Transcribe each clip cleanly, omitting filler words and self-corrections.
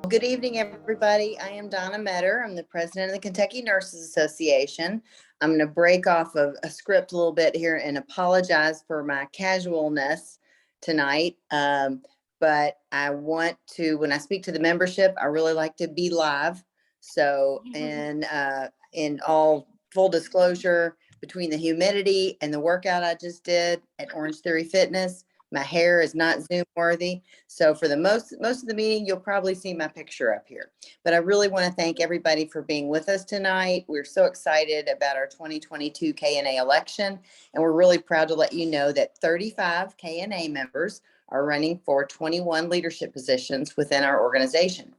Good evening, everybody. I am Donna Metter. I'm the president of the Kentucky Nurses Association. I'm going to break off of a script a little bit here and apologize for my casualness tonight. But I want to, when I speak to the membership, I really like to be live. So, in all full disclosure, between the humidity and the workout I just did at Orange Theory Fitness, my hair is not Zoom worthy. So for the most of the meeting, you'll probably see my picture up here. But I really want to thank everybody for being with us tonight. We're so excited about our 2022 KNA election, and we're really proud to let you know that 35 KNA members are running for 21 leadership positions within our organization.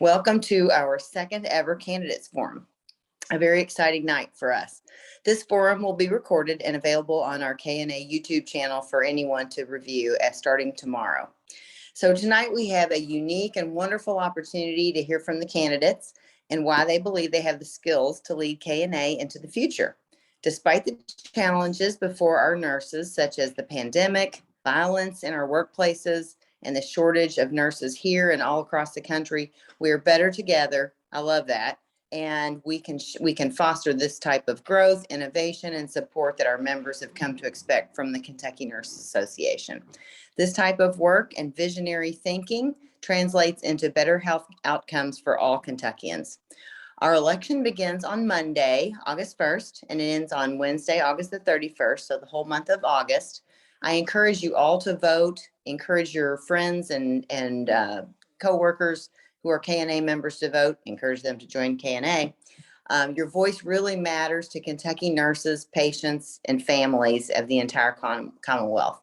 Welcome to our second ever candidates forum. A very exciting night for us. This forum will be recorded and available on our KNA YouTube channel for anyone to review starting tomorrow. So tonight we have a unique and wonderful opportunity to hear from the candidates and why they believe they have the skills to lead KNA into the future. Despite the challenges before our nurses, such as the pandemic, violence in our workplaces, and the shortage of nurses here and all across the country, we are better together. I love that. And we can foster this type of growth, innovation, and support that our members have come to expect from the Kentucky Nurses Association. This type of work and visionary thinking translates into better health outcomes for all Kentuckians. Our election begins on Monday, August 1st, and it ends on Wednesday, August the 31st, so the whole month of August. I encourage you all to vote, encourage your friends and coworkers who are KNA members to vote, encourage them to join KNA. Your voice really matters to Kentucky nurses, patients, and families of the entire Commonwealth.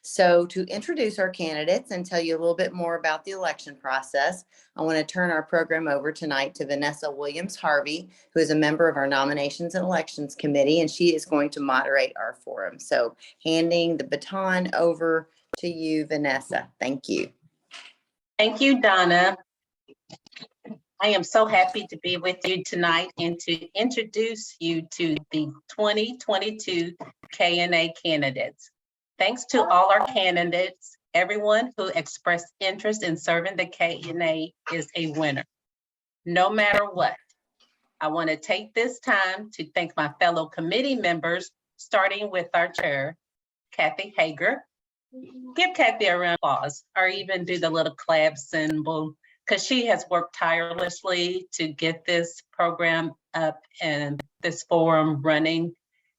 So to introduce our candidates and tell you a little bit more about the election process, I want to turn our program over tonight to Vanessa Williams-Harvey, who is a member of our Nominations and Elections Committee, and she is going to moderate our forum. So handing the baton over to you, Vanessa. Thank you. Thank you, Donna. I am so happy to be with you tonight and to introduce you to the 2022 KNA candidates. Thanks to all our candidates, everyone who expressed interest in serving the KNA is a winner, no matter what. I want to take this time to thank my fellow committee members, starting with our chair, Kathy Hager. Give Kathy a round of applause, or even do the little clap symbol, because she has worked tirelessly to get this program up and this forum running.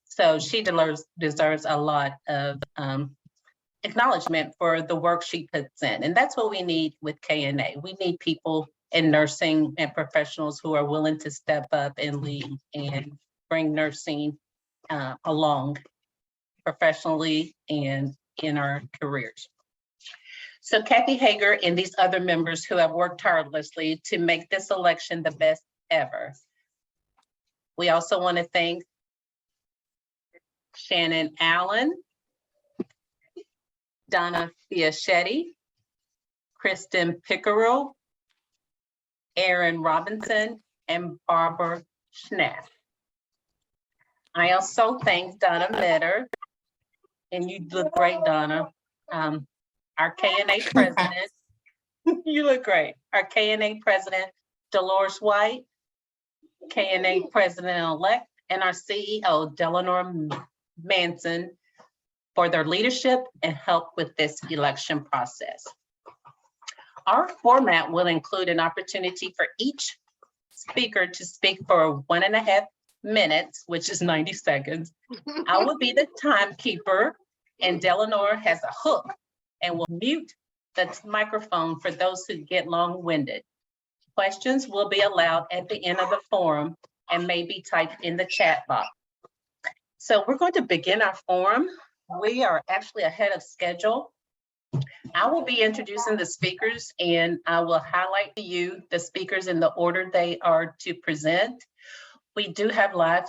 So she deserves a lot of acknowledgement for the work she puts in. And that's what we need with KNA. We need people in nursing and professionals who are willing to step up and lead and bring nursing along professionally and in our careers. So Kathy Hager and these other members who have worked tirelessly to make this election the best ever. We also want to thank Shannon Allen, Donna Fiaschetti, Kristen Pickerel, Aaron Robinson, and Barbara Schnapp. I also thank Donna Metter, and you look great, Donna. Our KNA president, you look great. Our KNA president, Dolores White, KNA president-elect, and our CEO, Delanor Manson, for their leadership and help with this election process. Our format will include an opportunity for each speaker to speak for 1.5 minutes, which is 90 seconds. I will be the timekeeper, and Delanor has a hook and will mute the microphone for those who get long-winded. Questions will be allowed at the end of the forum and may be typed in the chat box. So we're going to begin our forum. We are actually ahead of schedule. I will be introducing the speakers, and I will highlight to you the speakers in the order they are to present. We do have live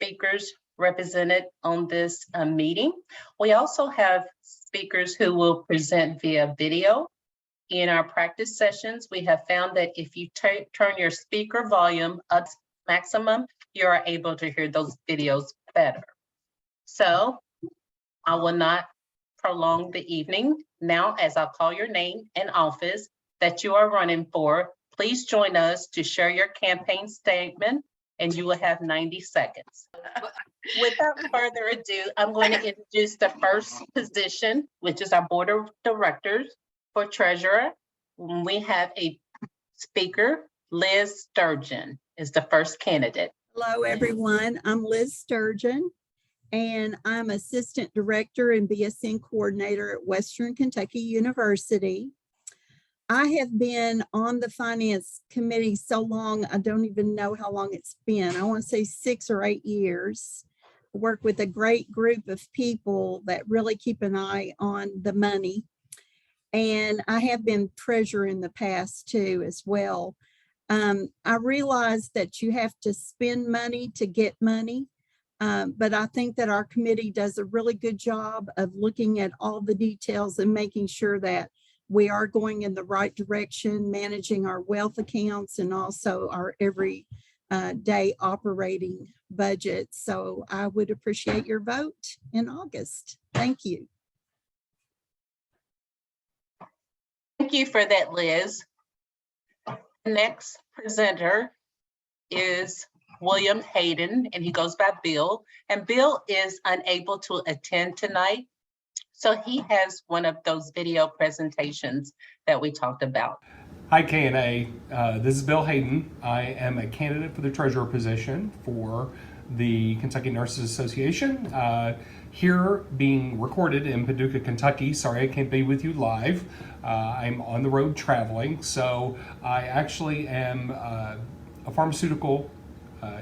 speakers represented on this meeting. We also have speakers who will present via video. In our practice sessions, we have found that if you turn your speaker volume up to maximum, you are able to hear those videos better. So I will not prolong the evening now, as I'll call your name and office, that you are running for. Please join us to share your campaign statement, and you will have 90 seconds. Without further ado, I'm going to introduce the first position, which is our Board of Directors for Treasurer. We have a speaker, Liz Sturgeon is the first candidate. Hello, everyone. I'm Liz Sturgeon, and I'm Assistant Director and BSN Coordinator at Western Kentucky University. I have been on the Finance Committee so long, I don't even know how long it's been. I want to say 6 or 8 years. I work with a great group of people that really keep an eye on the money. And I have been treasurer in the past too, as well. I realize that you have to spend money to get money, but I think that our committee does a really good job of looking at all the details and making sure that we are going in the right direction, managing our wealth accounts and also our every day operating budget. So I would appreciate your vote in August. Thank you. Thank you for that, Liz. The next presenter is William Hayden, and he goes by Bill. And Bill is unable to attend tonight, so he has one of those video presentations that we talked about. Hi, KNA. This is Bill Hayden. I am a candidate for the treasurer position for the Kentucky Nurses Association. Here being recorded in Paducah, Kentucky. Sorry I can't be with you live. I'm on the road traveling, so I actually am a pharmaceutical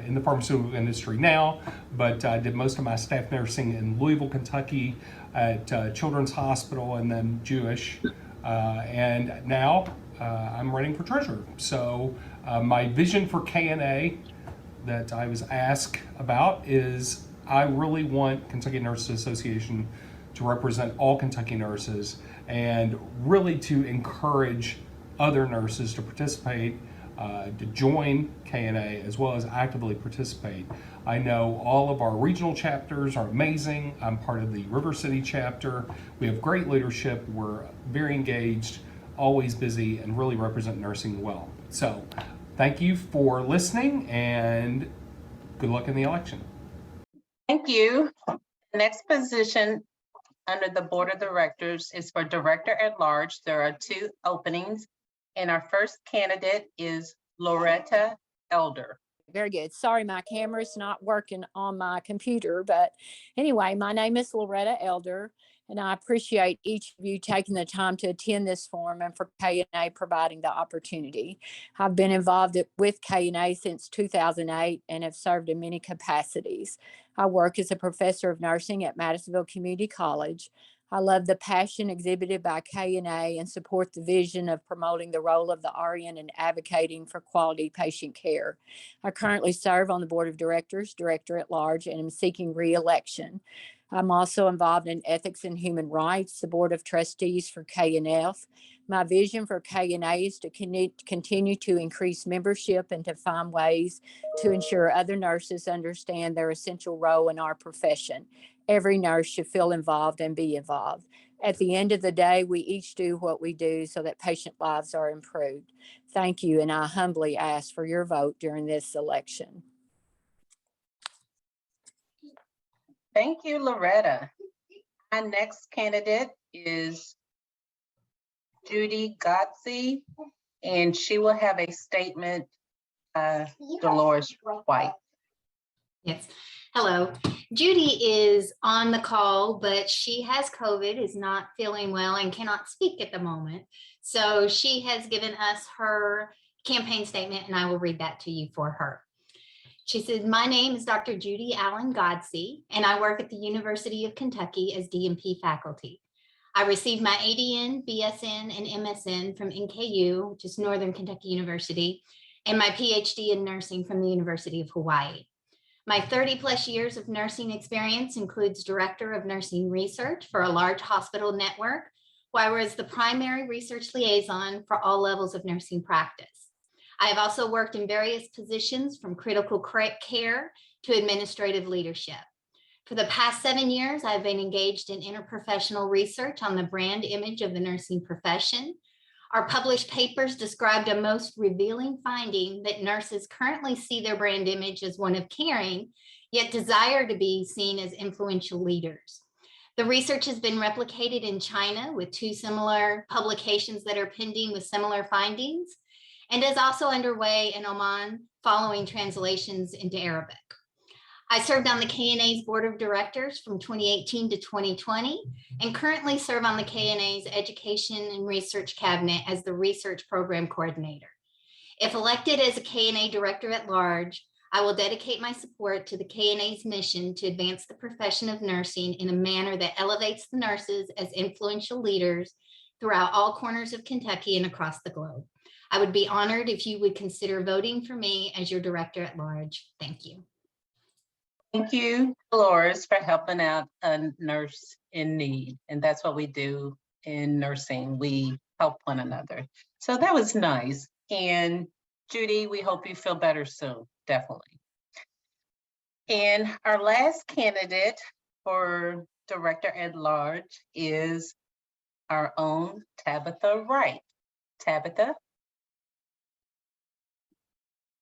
in the pharmaceutical industry now, but I did most of my staff nursing in Louisville, Kentucky at Children's Hospital and then Jewish. And now I'm running for treasurer. So my vision for KNA that I was asked about is I really want Kentucky Nurses Association to represent all Kentucky nurses and really to encourage other nurses to participate, to join KNA as well as actively participate. I know all of our regional chapters are amazing. I'm part of the River City chapter. We have great leadership. We're very engaged, always busy, and really represent nursing well. So thank you for listening and good luck in the election. Thank you. The next position under the Board of Directors is for Director at Large. There are 2 openings, and our first candidate is Loretta Elder. Very good. Sorry, my camera's not working on my computer, but anyway, my name is Loretta Elder, and I appreciate each of you taking the time to attend this forum and for KNA providing the opportunity. I've been involved with KNA since 2008 and have served in many capacities. I work as a professor of nursing at Madisonville Community College. I love the passion exhibited by KNA and support the vision of promoting the role of the RN and advocating for quality patient care. I currently serve on the Board of Directors, Director at Large, and am seeking re-election. I'm also involved in Ethics and Human Rights, the Board of Trustees for KNF. My vision for KNA is to continue to increase membership and to find ways to ensure other nurses understand their essential role in our profession. Every nurse should feel involved and be involved. At the end of the day, we each do what we do so that patient lives are improved. Thank you, and I humbly ask for your vote during this election. Thank you, Loretta. Our next candidate is Judy Gottsie, and she will have a statement, Dolores White. Yes. Hello. Judy is on the call, but she has COVID, is not feeling well, and cannot speak at the moment. So she has given us her campaign statement, and I will read that to you for her. She said, "My name is Dr. Judy Allen Gottsie, and I work at the University of Kentucky as DNP faculty. I received my ADN, BSN, and MSN from NKU, which is Northern Kentucky University, and my PhD in nursing from the University of Hawaii. My 30+ years of nursing experience includes Director of Nursing Research for a large hospital network, where I was the primary research liaison for all levels of nursing practice. I have also worked in various positions from critical care to administrative leadership. For the past 7 years, I've been engaged in interprofessional research on the brand image of the nursing profession. Our published papers described a most revealing finding that nurses currently see their brand image as one of caring, yet desire to be seen as influential leaders. The research has been replicated in China with 2 similar publications that are pending with similar findings, and is also underway in Oman following translations into Arabic. I served on the KNA's board of directors from 2018 to 2020, and currently serve on the KNA's education and research cabinet as the research program coordinator. If elected as a KNA director at large, I will dedicate my support to the KNA's mission to advance the profession of nursing in a manner that elevates the nurses as influential leaders throughout all corners of Kentucky and across the globe. I would be honored if you would consider voting for me as your director at large. Thank you. Thank you, Dolores, for helping out a nurse in need. And that's what we do in nursing. We help one another. So that was nice. And Judy, we hope you feel better soon, definitely. And our last candidate for director at large is our own Tabitha Wright. Tabitha?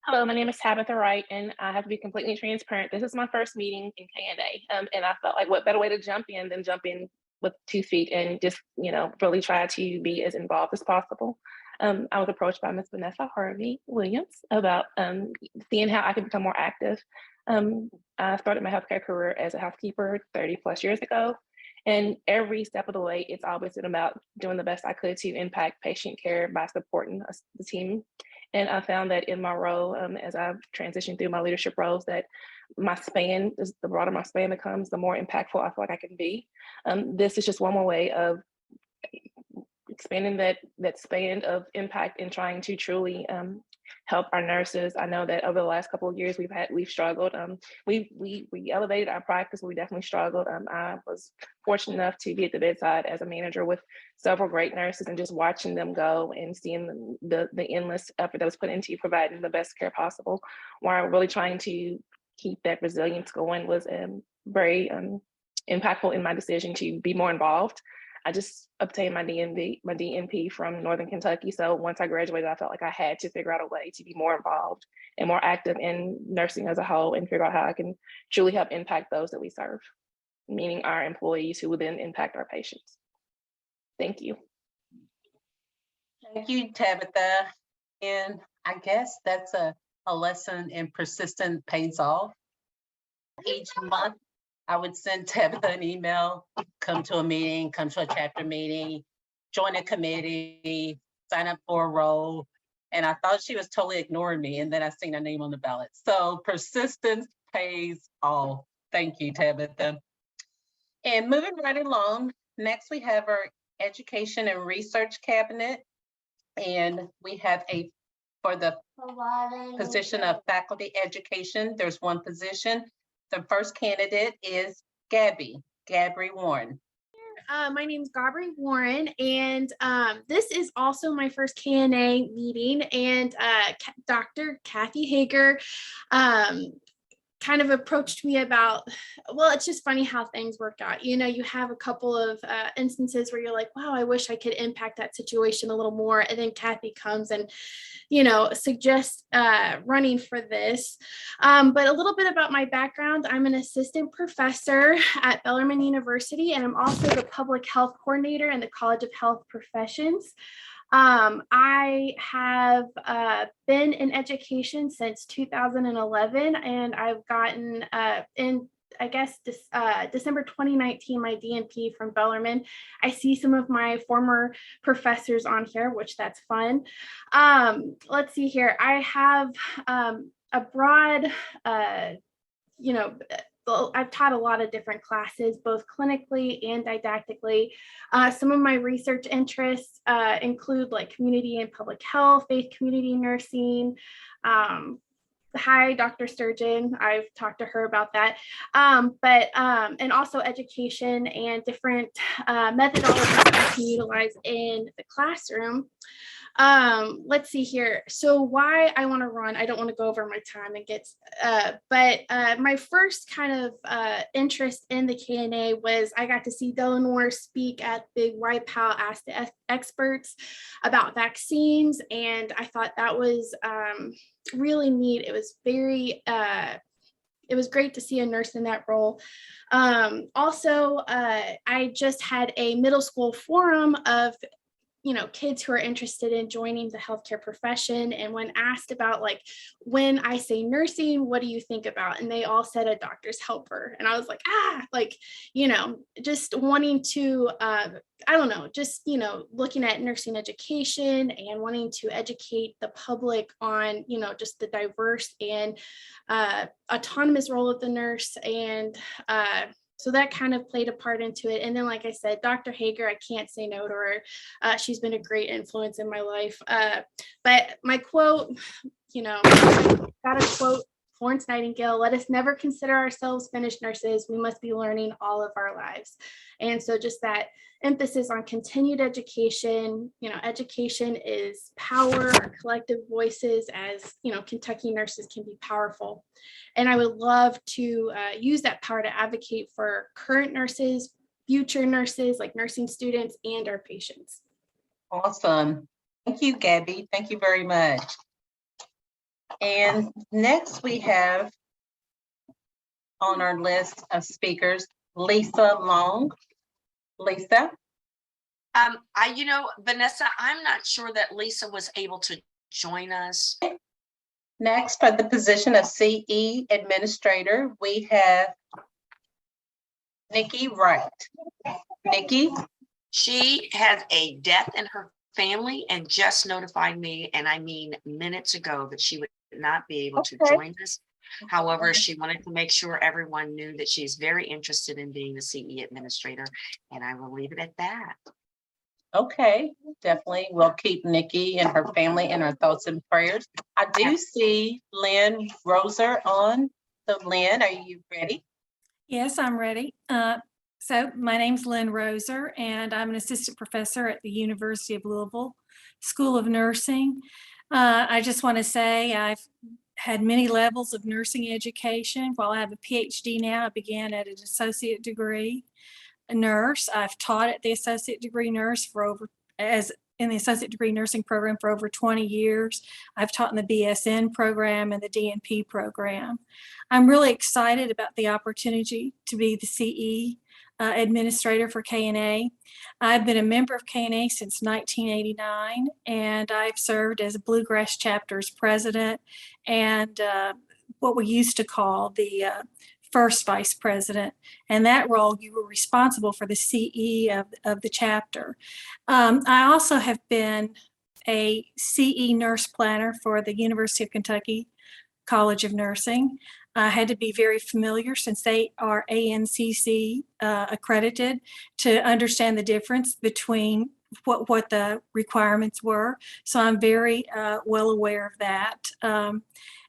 Hello, my name is Tabitha Wright, and I have to be completely transparent. This is my first meeting in KNA, and I felt like what better way to jump in than jump in with 2 feet and just, really try to be as involved as possible. I was approached by Ms. Vanessa Harvey Williams about seeing how I could become more active. I started my healthcare career as a housekeeper 30 plus years ago, and every step of the way, it's always been about doing the best I could to impact patient care by supporting the team. And I found that in my role, as I've transitioned through my leadership roles, that my span, the broader my span becomes, the more impactful I feel like I can be. This is just one more way of expanding that span of impact and trying to truly help our nurses. I know that over the last couple of years we've struggled. We elevated our practice, but we definitely struggled. I was fortunate enough to be at the bedside as a manager with several great nurses, and just watching them go and seeing the endless effort that was put into providing the best care possible, while really trying to keep that resilience going, was very impactful in my decision to be more involved. I just obtained my DNP from Northern Kentucky. So once I graduated, I felt like I had to figure out a way to be more involved and more active in nursing as a whole, and figure out how I can truly help impact those that we serve, meaning our employees, who will then impact our patients. Thank you. Thank you, Tabitha. And I guess that's a lesson in persistence pays off. Each month, I would send Tabitha an email, come to a meeting, come to a chapter meeting, join a committee, sign up for a role. And I thought she was totally ignoring me. And then I seen her name on the ballot. So persistence pays off. Thank you, Tabitha. And moving right along, next we have our education and research cabinet. And we have for the position of faculty education, there's one position. The first candidate is Gabby Warren. My name is Gabby Warren, and this is also my first KNA meeting, and Dr. Kathy Hager kind of approached me about, well, it's just funny how things work out. You have a couple of instances where you're like, wow, I wish I could impact that situation a little more. And then Kathy comes and, suggests running for this. But a little bit about my background. I'm an assistant professor at Bellarmine University, and I'm also the public health coordinator in the College of Health Professions. I have been in education since 2011, and I've gotten in, I guess, December 2019, my DNP from Bellarmine. I see some of my former professors on here, which that's fun. Let's see here. I have a broad, I've taught a lot of different classes, both clinically and didactically. Some of my research interests include like community and public health, faith community nursing. Hi, Dr. Sturgeon. I've talked to her about that. And also education and different methodologies that I can utilize in the classroom. Let's see here. So why I want to run, I don't want to go over my time and get, but my first kind of interest in the KNA was I got to see Delano speak at Big White Pal Ask the Experts about vaccines. And I thought that was really neat. It was very, it was great to see a nurse in that role. Also, I just had a middle school forum of kids who are interested in joining the healthcare profession. And when asked about like, when I say nursing, what do you think about? And they all said a doctor's helper. And I was like, just wanting to, I don't know, just, looking at nursing education and wanting to educate the public on, just the diverse and autonomous role of the nurse. And so that kind of played a part into it. And then, like I said, Dr. Hager, I can't say no to her. She's been a great influence in my life. But my quote, got a quote, Florence Nightingale, let us never consider ourselves finished nurses. We must be learning all of our lives. And so just that emphasis on continued education, education is power, our collective voices as, Kentucky nurses can be powerful. And I would love to use that power to advocate for current nurses, future nurses, like nursing students and our patients. Awesome. Thank you, Gabby. Thank you very much. And next we have on our list of speakers, Lisa Long. Lisa? Vanessa, I'm not sure that Lisa was able to join us. Next, for the position of CE Administrator, we have Nikki Wright. Nikki? She has a death in her family and just notified me, and I mean minutes ago, that she would not be able to join us. However, she wanted to make sure everyone knew that she's very interested in being the CE Administrator, and I will leave it at that. Okay, definitely. We'll keep Nikki and her family in our thoughts and prayers. I do see Lynn Roser on. So Lynn, are you ready? Yes, I'm ready. So my name's Lynn Roser, and I'm an assistant professor at the University of Louisville School of Nursing. I just want to say I've had many levels of nursing education. While I have a PhD now, I began at an associate degree nurse. I've taught at the associate degree nurse in the associate degree nursing program for over 20 years. I've taught in the BSN program and the DNP program. I'm really excited about the opportunity to be the CE administrator for KNA. I've been a member of KNA since 1989, and I've served as Bluegrass Chapter's president and what we used to call the first vice president. And that role, you were responsible for the CE of the chapter. I also have been a CE nurse planner for the University of Kentucky College of Nursing. I had to be very familiar, since they are ANCC accredited, to understand the difference between what the requirements were. So I'm very well aware of that. And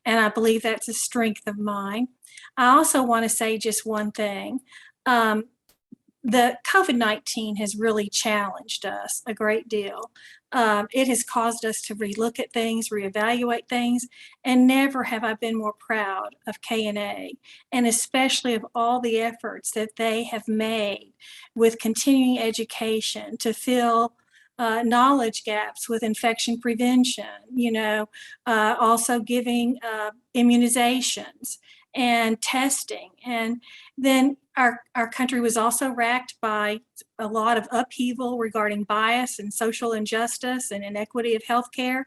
I believe that's a strength of mine. I also want to say just one thing. The COVID-19 has really challenged us a great deal. It has caused us to relook at things, reevaluate things, and never have I been more proud of KNA, and especially of all the efforts that they have made with continuing education to fill knowledge gaps with infection prevention, also giving immunizations and testing. And then our country was also racked by a lot of upheaval regarding bias and social injustice and inequity of healthcare.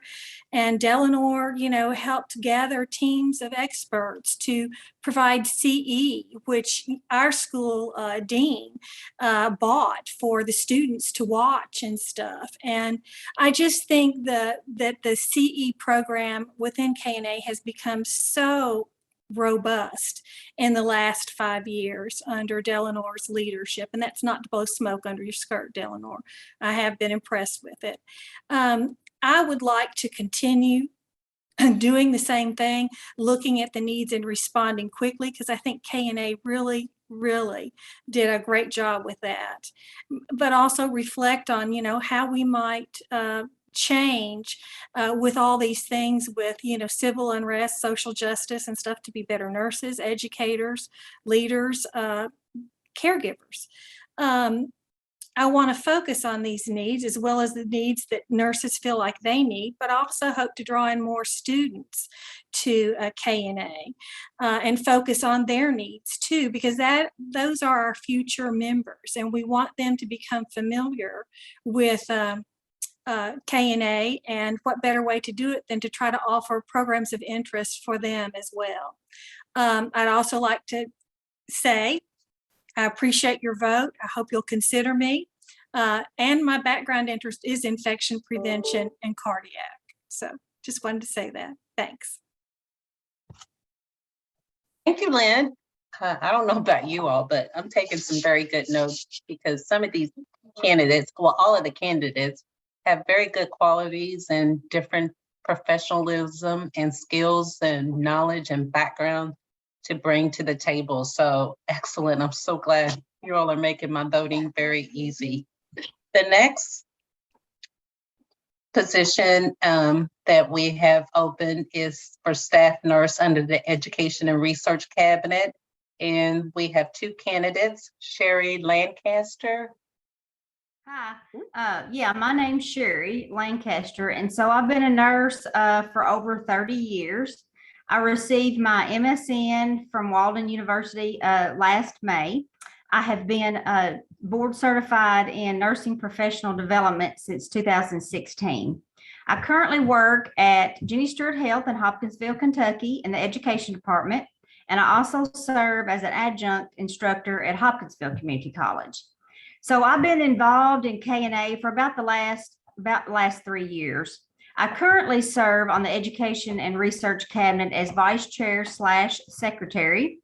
And Delano, helped gather teams of experts to provide CE, which our school dean bought for the students to watch and stuff. And I just think that the CE program within KNA has become so robust in the last 5 years under Delanor's leadership. And that's not to blow smoke under your skirt, Delanor. I have been impressed with it. I would like to continue doing the same thing, looking at the needs and responding quickly, because I think KNA really did a great job with that. But also reflect on, how we might change with all these things with, civil unrest, social justice and stuff to be better nurses, educators, leaders, caregivers. I want to focus on these needs as well as the needs that nurses feel like they need, but also hope to draw in more students to KNA and focus on their needs too, because those are our future members, and we want them to become familiar with KNA, and what better way to do it than to try to offer programs of interest for them as well. I'd also like to say, I appreciate your vote. I hope you'll consider me. And my background interest is infection prevention and cardiac. So just wanted to say that. Thanks. Thank you, Lynn. I don't know about you all, but I'm taking some very good notes because some of these candidates, well, all of the candidates have very good qualities and different professionalism and skills and knowledge and background to bring to the table. So excellent. I'm so glad you all are making my voting very easy. The next position that we have open is for staff nurse under the Education and Research Cabinet. And we have two candidates, Sherry Lancaster. Hi, yeah, my name's Sherry Lancaster, and so I've been a nurse for over 30 years. I received my MSN from Walden University last May. I have been board certified in nursing professional development since 2016. I currently work at Jenny Stewart Health in Hopkinsville, Kentucky in the education department, and I also serve as an adjunct instructor at Hopkinsville Community College. So I've been involved in KNA for about the last 3 years. I currently serve on the Education and Research Cabinet as Vice Chair / Secretary.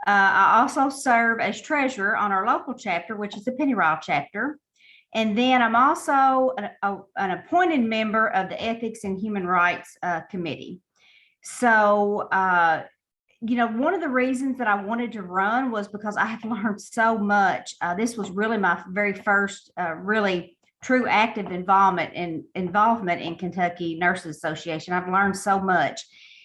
I also serve as Treasurer on our local chapter, which is the Pennyrile chapter. And then I'm also an appointed member of the Ethics and Human Rights Committee. So, one of the reasons that I wanted to run was because I have learned so much. This was really my very first really true active involvement in Kentucky Nurses Association. I've learned so much.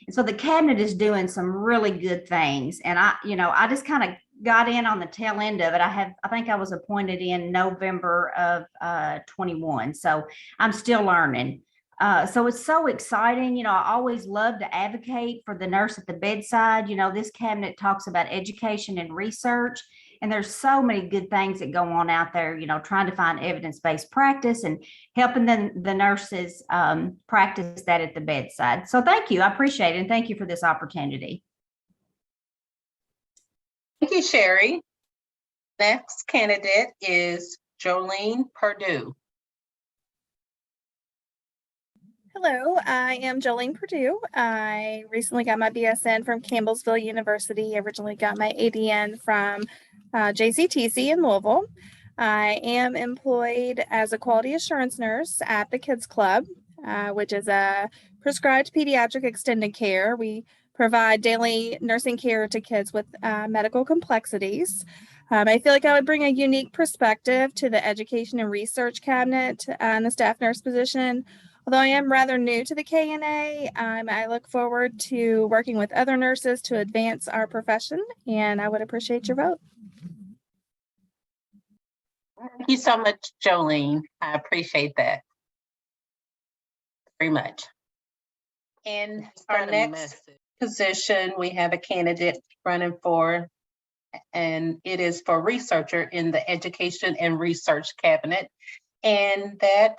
And so the cabinet is doing some really good things. And I just kind of got in on the tail end of it. I think I was appointed in November of 21. So I'm still learning. So it's so exciting. I always love to advocate for the nurse at the bedside. This cabinet talks about education and research, and there's so many good things that go on out there, trying to find evidence-based practice and helping the nurses practice that at the bedside. So thank you. I appreciate it. And thank you for this opportunity. Thank you, Sherry. Next candidate is Jolene Perdue. Hello, I am Jolene Perdue. I recently got my BSN from Campbellsville University. I originally got my ADN from JCTC in Louisville. I am employed as a quality assurance nurse at the Kids Club, which is a prescribed pediatric extended care. We provide daily nursing care to kids with medical complexities. I feel like I would bring a unique perspective to the Education and Research Cabinet and the staff nurse position. Although I am rather new to the KNA, I look forward to working with other nurses to advance our profession, and I would appreciate your vote. Thank you so much, Jolene. I appreciate that very much. And our next position, we have a candidate running for, and it is for researcher in the Education and Research Cabinet. And that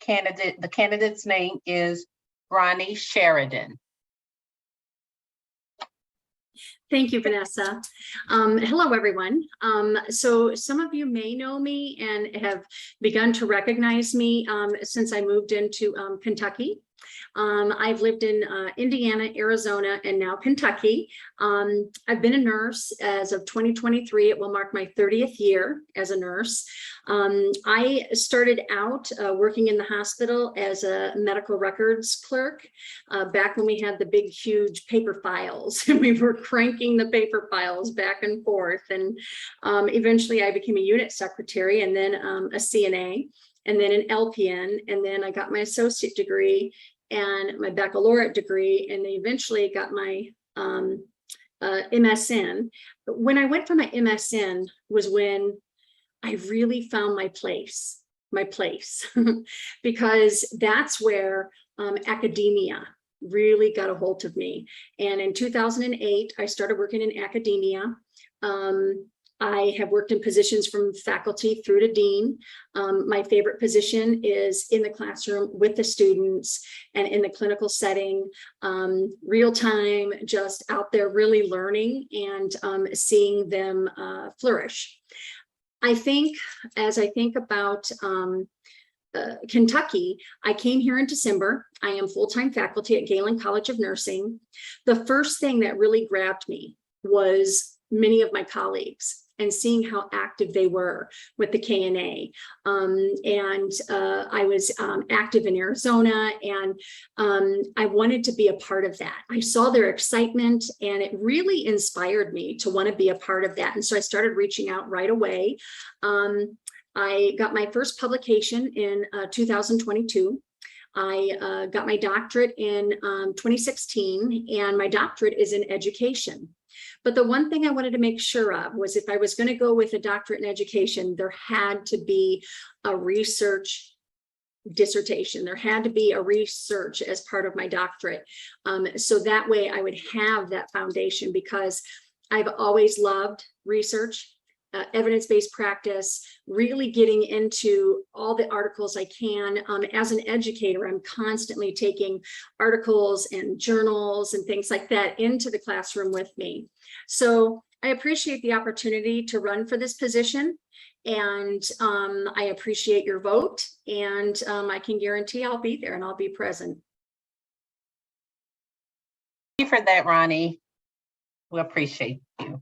candidate, the candidate's name is Ronnie Sheridan. Thank you, Vanessa. Hello, everyone. So some of you may know me and have begun to recognize me since I moved into Kentucky. I've lived in Indiana, Arizona, and now Kentucky. I've been a nurse as of 2023. It will mark my 30th year as a nurse. I started out working in the hospital as a medical records clerk back when we had the big, huge paper files, and we were cranking the paper files back and forth. And eventually I became a unit secretary and then a CNA. and then an LPN, and then I got my associate degree and my baccalaureate degree, and then eventually got my MSN. But when I went for my MSN was when I really found my place, because that's where academia really got a hold of me. And in 2008, I started working in academia. I have worked in positions from faculty through to dean. My favorite position is in the classroom with the students and in the clinical setting, real time, just out there really learning and seeing them flourish. I think, as I think about Kentucky, I came here in December. I am full-time faculty at Galen College of Nursing. The first thing that really grabbed me was many of my colleagues and seeing how active they were with the KNA. I was active in Arizona, and I wanted to be a part of that. I saw their excitement, and it really inspired me to want to be a part of that. And so I started reaching out right away. I got my first publication in 2022. I got my doctorate in 2016, and my doctorate is in education. But the one thing I wanted to make sure of was if I was going to go with a doctorate in education, there had to be a research dissertation. There had to be a research as part of my doctorate. So that way I would have that foundation, because I've always loved research. Evidence-based practice, really getting into all the articles I can. As an educator, I'm constantly taking articles and journals and things like that into the classroom with me. So I appreciate the opportunity to run for this position, and I appreciate your vote, and I can guarantee I'll be there and I'll be present. Thank you for that, Ronnie. We appreciate you.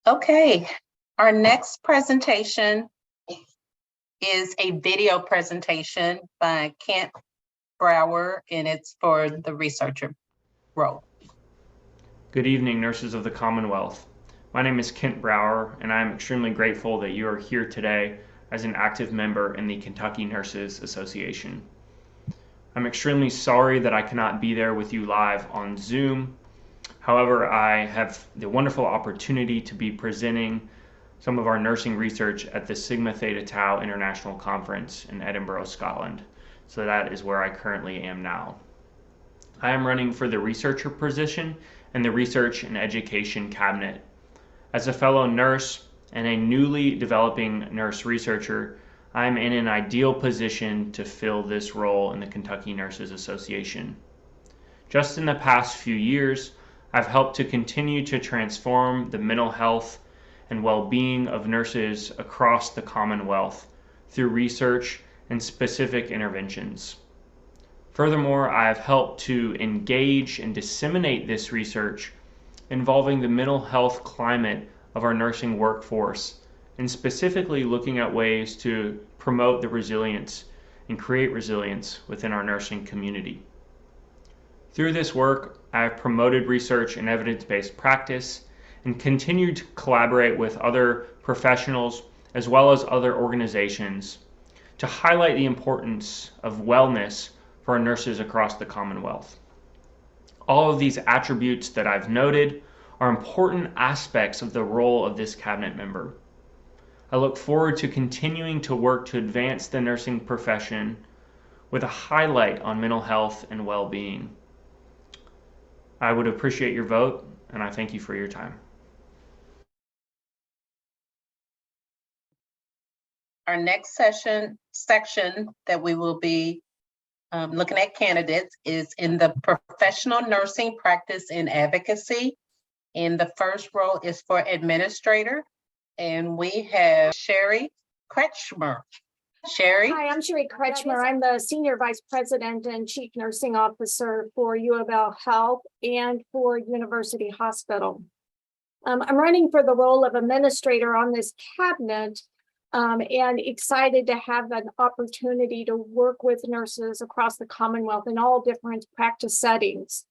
Okay, our next presentation is a video presentation by Kent Brower, and it's for the researcher role. Good evening, nurses of the Commonwealth. My name is Kent Brower, and I am extremely grateful that you are here today as an active member in the Kentucky Nurses Association. I'm extremely sorry that I cannot be there with you live on Zoom. However, I have the wonderful opportunity to be presenting some of our nursing research at the Sigma Theta Tau International Conference in Edinburgh, Scotland. So that is where I currently am now. I am running for the researcher position in the Research and Education Cabinet. As a fellow nurse and a newly developing nurse researcher, I am in an ideal position to fill this role in the Kentucky Nurses Association. Just in the past few years, I've helped to continue to transform the mental health and well-being of nurses across the Commonwealth through research and specific interventions. Furthermore, I have helped to engage and disseminate this research involving the mental health climate of our nursing workforce, and specifically looking at ways to promote the resilience and create resilience within our nursing community. Through this work, I have promoted research and evidence-based practice and continued to collaborate with other professionals as well as other organizations to highlight the importance of wellness for our nurses across the Commonwealth. All of these attributes that I've noted are important aspects of the role of this cabinet member. I look forward to continuing to work to advance the nursing profession with a highlight on mental health and well-being. I would appreciate your vote, and I thank you for your time. Our next section that we will be looking at candidates is in the professional nursing practice and advocacy. And the first role is for administrator. And we have Sherry Kretschmer. Sherry? Hi, I'm Sherry Kretschmer. I'm the Senior Vice President and Chief Nursing Officer for U of L Health and for University Hospital. I'm running for the role of administrator on this cabinet and excited to have an opportunity to work with nurses across the Commonwealth in all different practice settings.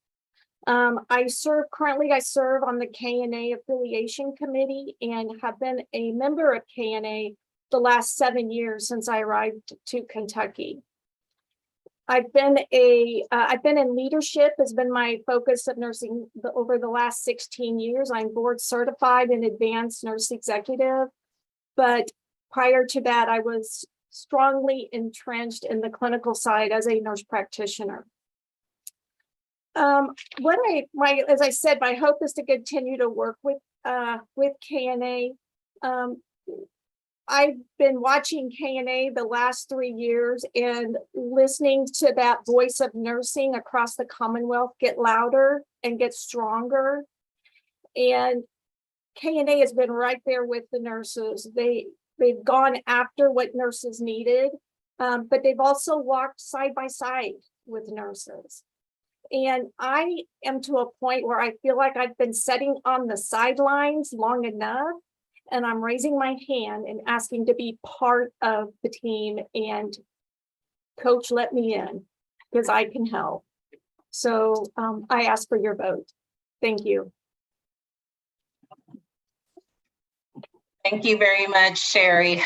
I serve on the KNA affiliation committee and have been a member of KNA the last 7 years since I arrived to Kentucky. I've been in leadership has been my focus of nursing over the last 16 years. I'm board certified in advanced nurse executive, but prior to that, I was strongly entrenched in the clinical side as a nurse practitioner. As I said, my hope is to continue to work with KNA. I've been watching KNA the last 3 years and listening to that voice of nursing across the Commonwealth get louder and get stronger. And KNA has been right there with the nurses. They've gone after what nurses needed, but they've also walked side by side with nurses. And I am to a point where I feel like I've been sitting on the sidelines long enough, and I'm raising my hand and asking to be part of the team, and coach, let me in because I can help. So I ask for your vote. Thank you. Thank you very much, Sherry.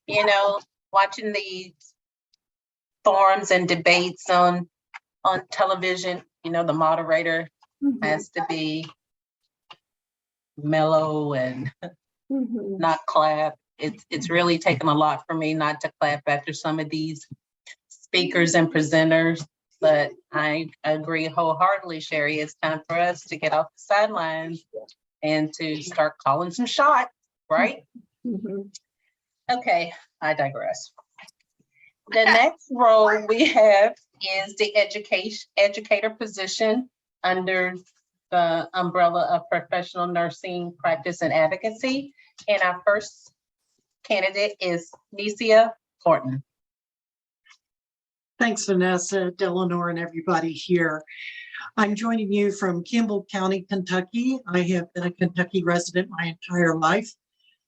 You know, watching these forums and debates on television, you know, the moderator has to be mellow and not clap. It's really taken a lot for me not to clap after some of these speakers and presenters, but I agree wholeheartedly, Sherry. It's time for us to get off the sidelines and to start calling some shots, right? Okay, I digress. The next role we have is the educator position under the umbrella of professional nursing practice and advocacy. And our first candidate is Nicia Horton. Thanks, Vanessa, Delano, and everybody here. I'm joining you from Campbell County, Kentucky. I have been a Kentucky resident my entire life.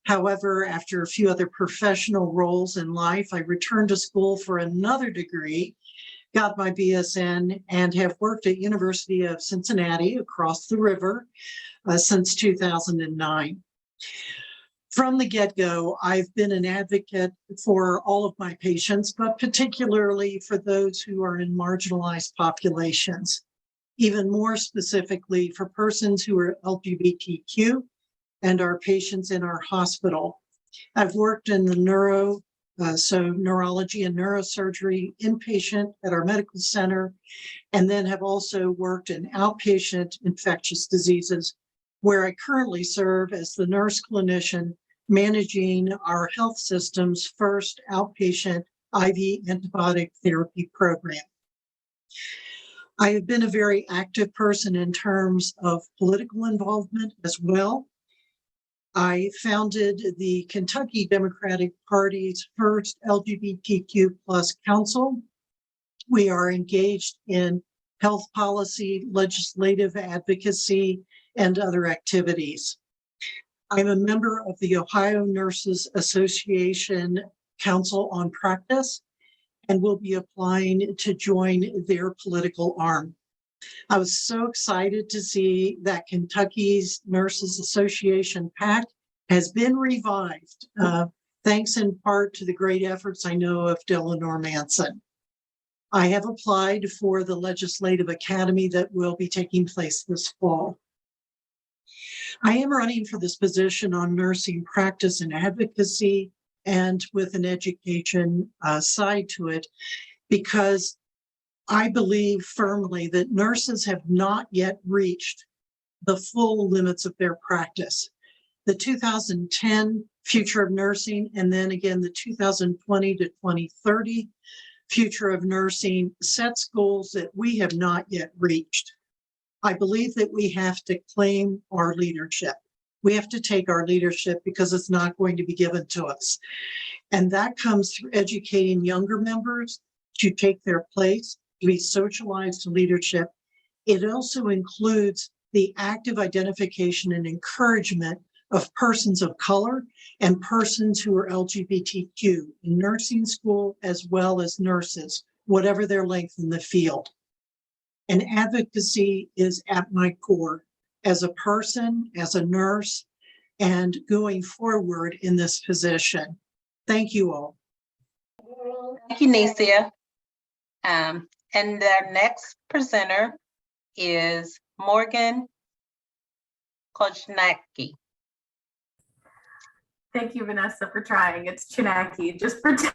However, after a few other professional roles in life, I returned to school for another degree, got my BSN, and have worked at University of Cincinnati across the river since 2009. From the get-go, I've been an advocate for all of my patients, but particularly for those who are in marginalized populations, even more specifically for persons who are LGBTQ and our patients in our hospital. I've worked in the neurology and neurosurgery inpatient at our medical center, and then have also worked in outpatient infectious diseases, where I currently serve as the nurse clinician managing our health system's first outpatient IV antibiotic therapy program. I have been a very active person in terms of political involvement as well. I founded the Kentucky Democratic Party's first LGBTQ+ council. We are engaged in health policy, legislative advocacy, and other activities. I'm a member of the Ohio Nurses Association Council on Practice and will be applying to join their political arm. I was so excited to see that Kentucky's Nurses Association PAC has been revived, thanks in part to the great efforts I know of Delano Manson. I have applied for the Legislative Academy that will be taking place this fall. I am running for this position on nursing practice and advocacy and with an education side to it, because I believe firmly that nurses have not yet reached the full limits of their practice. The 2010 Future of Nursing, and then again the 2020 to 2030 Future of Nursing sets goals that we have not yet reached. I believe that we have to claim our leadership. We have to take our leadership because it's not going to be given to us. And that comes through educating younger members to take their place, to be socialized to leadership. It also includes the active identification and encouragement of persons of color and persons who are LGBTQ in nursing school, as well as nurses, whatever their length in the field. And advocacy is at my core as a person, as a nurse, and going forward in this position. Thank you all. Thank you, Nicia. And the next presenter is Morgan Kochnacki. Thank you, Vanessa, for trying. It's Chinaki. Just pretend,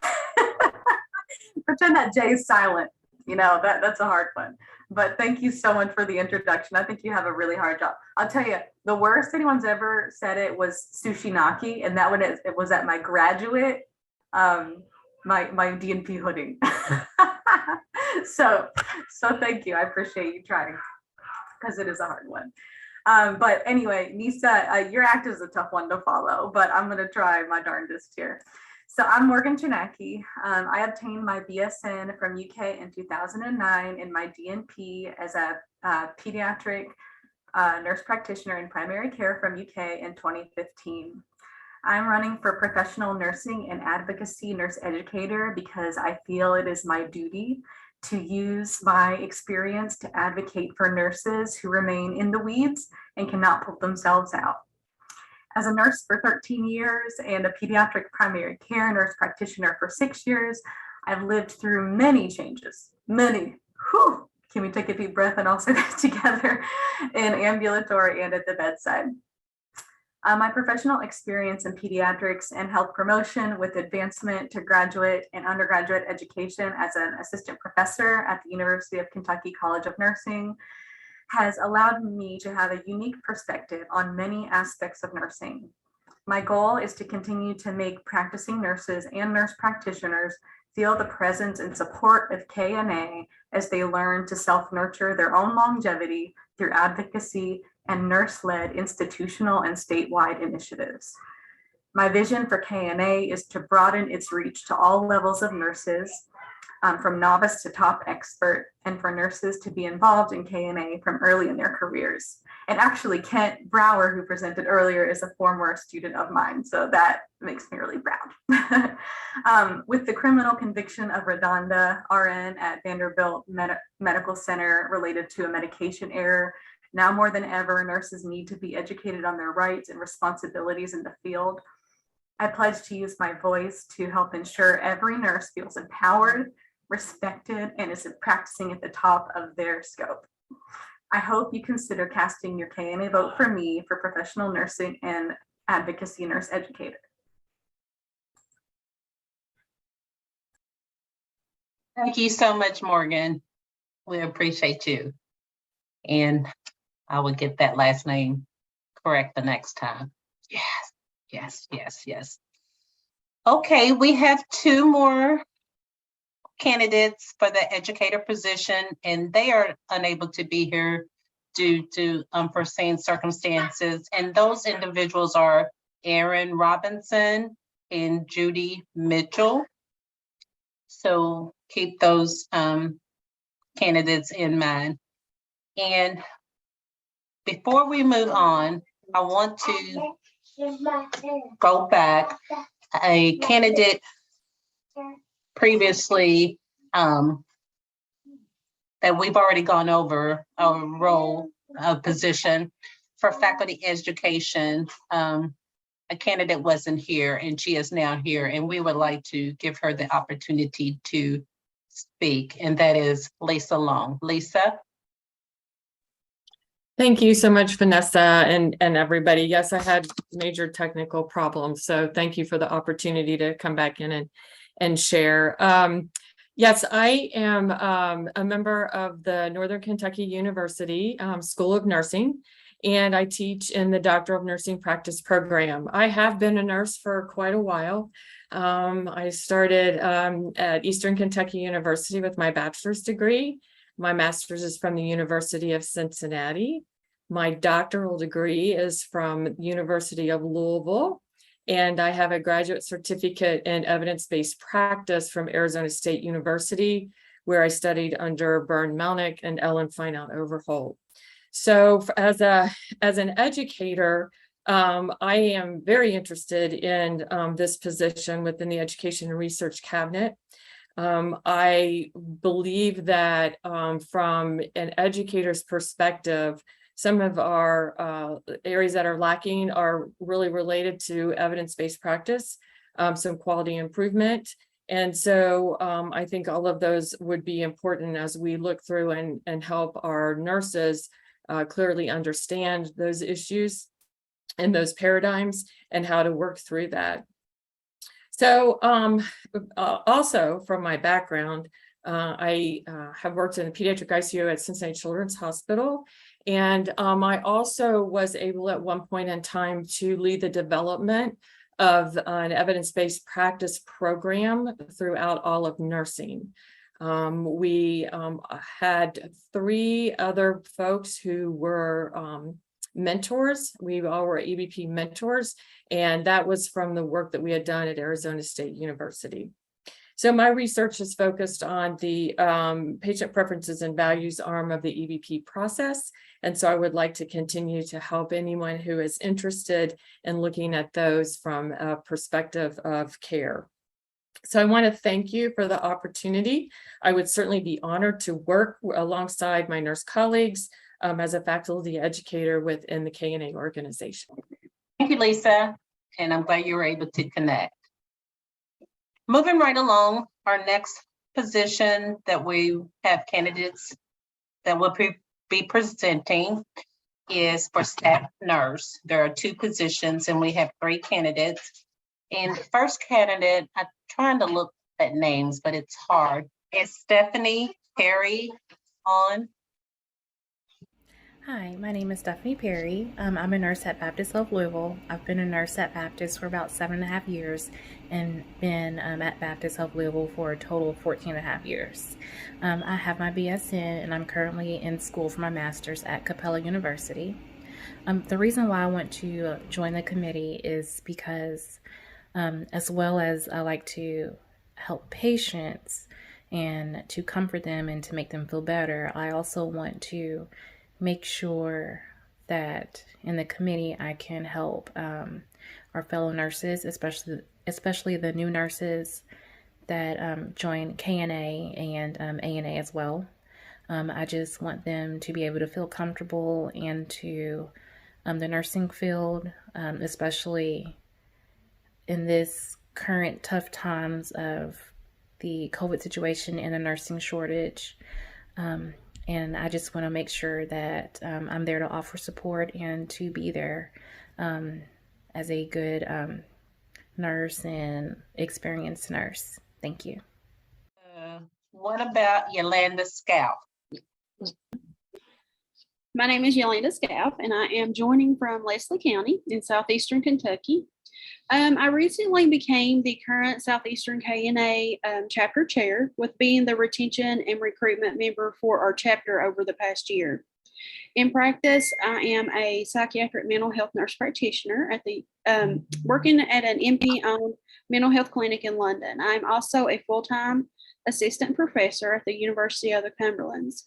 pretend that J is silent. You know, that's a hard one. But thank you so much for the introduction. I think you have a really hard job. I'll tell you, the worst anyone's ever said it was Sushinaki, and that one it was at my graduate, my DNP hooding. so thank you. I appreciate you trying, because it is a hard one. But anyway, Nisa, your act is a tough one to follow, but I'm going to try my darndest here. So I'm Morgan Chinaki. I obtained my BSN from UK in 2009 and my DNP as a pediatric nurse practitioner in primary care from UK in 2015. I'm running for professional nursing and advocacy nurse educator because I feel it is my duty to use my experience to advocate for nurses who remain in the weeds and cannot pull themselves out. As a nurse for 13 years and a pediatric primary care nurse practitioner for 6 years, I've lived through many changes, many. Whew, can we take a deep breath and all say that together? In ambulatory and at the bedside. My professional experience in pediatrics and health promotion with advancement to graduate and undergraduate education as an assistant professor at the University of Kentucky College of Nursing has allowed me to have a unique perspective on many aspects of nursing. My goal is to continue to make practicing nurses and nurse practitioners feel the presence and support of KNA as they learn to self-nurture their own longevity through advocacy and nurse-led institutional and statewide initiatives. My vision for KNA is to broaden its reach to all levels of nurses, from novice to top expert, and for nurses to be involved in KNA from early in their careers. And actually, Kent Brower, who presented earlier, is a former student of mine, so that makes me really proud. With the criminal conviction of Redonda, RN at Vanderbilt Medical Center related to a medication error, now more than ever, nurses need to be educated on their rights and responsibilities in the field. I pledge to use my voice to help ensure every nurse feels empowered, respected, and is practicing at the top of their scope. I hope you consider casting your KNA vote for me for professional nursing and advocacy nurse educator. Thank you so much, Morgan. We appreciate you. And I will get that last name correct the next time. Yes, yes, yes, yes. Okay, we have 2 more candidates for the educator position, and they are unable to be here due to unforeseen circumstances. And those individuals are Aaron Robinson and Judy Mitchell. So keep those candidates in mind. And before we move on, I want to go back. A candidate previously that we've already gone over a role, a position for faculty education. A candidate wasn't here and she is now here, and we would like to give her the opportunity to speak, and that is Lisa Long. Lisa. Thank you so much, Vanessa, and everybody. Yes, I had major technical problems, so thank you for the opportunity to come back in and share. Yes, I am a member of the Northern Kentucky University School of Nursing, and I teach in the Doctor of Nursing Practice program. I have been a nurse for quite a while. I started at Eastern Kentucky University with my bachelor's degree. My master's is from the University of Cincinnati. My doctoral degree is from University of Louisville. And I have a graduate certificate in evidence-based practice from Arizona State University, where I studied under Bern Melnick and Ellen Fineout Overholt. So as an educator, I am very interested in this position within the Education and Research Cabinet. I believe that from an educator's perspective, some of our areas that are lacking are really related to evidence-based practice. some quality improvement. And so I think all of those would be important as we look through and help our nurses clearly understand those issues and those paradigms and how to work through that. So also from my background, I have worked in the pediatric ICU at Cincinnati Children's Hospital. And I also was able at one point in time to lead the development of an evidence-based practice program throughout all of nursing. We had 3 other folks who were mentors. We all were EBP mentors, and that was from the work that we had done at Arizona State University. So my research is focused on the patient preferences and values arm of the EBP process. And so I would like to continue to help anyone who is interested in looking at those from a perspective of care. So I want to thank you for the opportunity. I would certainly be honored to work alongside my nurse colleagues as a faculty educator within the KNA organization. Thank you, Lisa, and I'm glad you were able to connect. Moving right along, our next position that we have candidates that will be presenting is for staff nurse. There are 2 positions and we have 3 candidates. And the first candidate, I'm trying to look at names, but it's hard. Is Stephanie Perry on? Hi, my name is Stephanie Perry. I'm a nurse at Baptist Health Louisville. I've been a nurse at Baptist for about 7.5 years and been at Baptist Health Louisville for a total of 14.5 years. I have my BSN and I'm currently in school for my master's at Capella University. The reason why I want to join the committee is because as well as I like to help patients and to comfort them and to make them feel better, I also want to make sure that in the committee I can help our fellow nurses, especially the new nurses that join KNA and ANA as well. I just want them to be able to feel comfortable into the nursing field, especially in this current tough times of the COVID situation and the nursing shortage. And I just want to make sure that I'm there to offer support and to be there as a good nurse and experienced nurse. Thank you. What about Yolanda Scout? My name is Yolanda Scout, and I am joining from Leslie County in southeastern Kentucky. I recently became the current Southeastern KNA chapter chair, with being the retention and recruitment member for our chapter over the past year. In practice, I am a psychiatric mental health nurse practitioner at the working at an MP-owned mental health clinic in London. I'm also a full-time assistant professor at the University of the Cumberlands.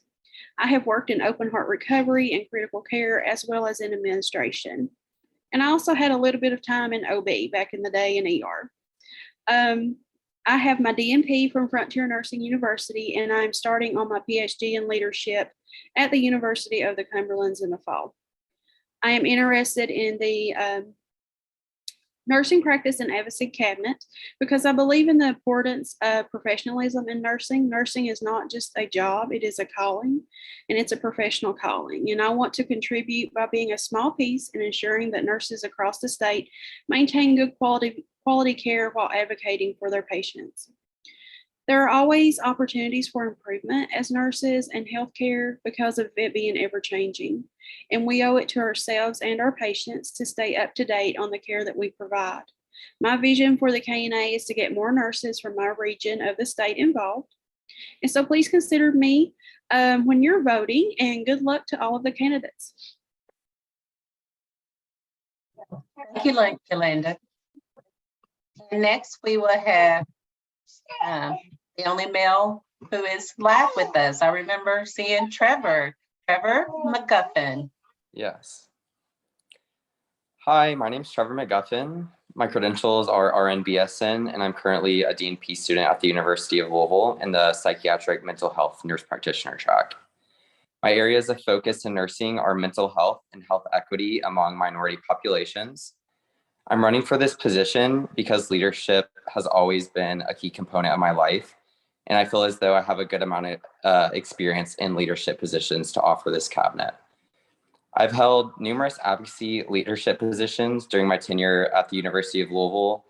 I have worked in open heart recovery and critical care, as well as in administration. And I also had a little bit of time in OB back in the day in ER. I have my DNP from Frontier Nursing University, and I'm starting on my PhD in leadership at the University of the Cumberlands in the fall. I am interested in the nursing practice and advocacy cabinet because I believe in the importance of professionalism in nursing. Nursing is not just a job, it is a calling, and it's a professional calling. And I want to contribute by being a small piece in ensuring that nurses across the state maintain good quality care while advocating for their patients. There are always opportunities for improvement as nurses and healthcare because of it being ever-changing, and we owe it to ourselves and our patients to stay up to date on the care that we provide. My vision for the KNA is to get more nurses from my region of the state involved, and so please consider me when you're voting, and good luck to all of the candidates. Thank you, Yolanda. Next, we will have the only male who is live with us. I remember seeing Trevor McGuffin. Yes. Hi, my name is Trevor McGuffin. My credentials are RN BSN, and I'm currently a DNP student at the University of Louisville in the Psychiatric Mental Health Nurse Practitioner track. My areas of focus in nursing are mental health and health equity among minority populations. I'm running for this position because leadership has always been a key component of my life, and I feel as though I have a good amount of experience in leadership positions to offer this cabinet. I've held numerous advocacy leadership positions during my tenure at the University of Louisville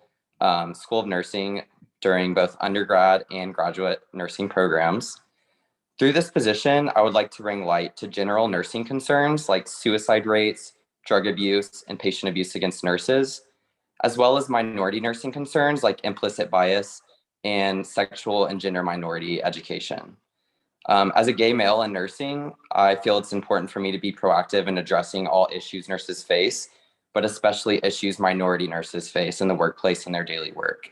School of Nursing during both undergrad and graduate nursing programs. Through this position, I would like to bring light to general nursing concerns like suicide rates, drug abuse, and patient abuse against nurses, as well as minority nursing concerns like implicit bias and sexual and gender minority education. As a gay male in nursing, I feel it's important for me to be proactive in addressing all issues nurses face, but especially issues minority nurses face in the workplace and their daily work.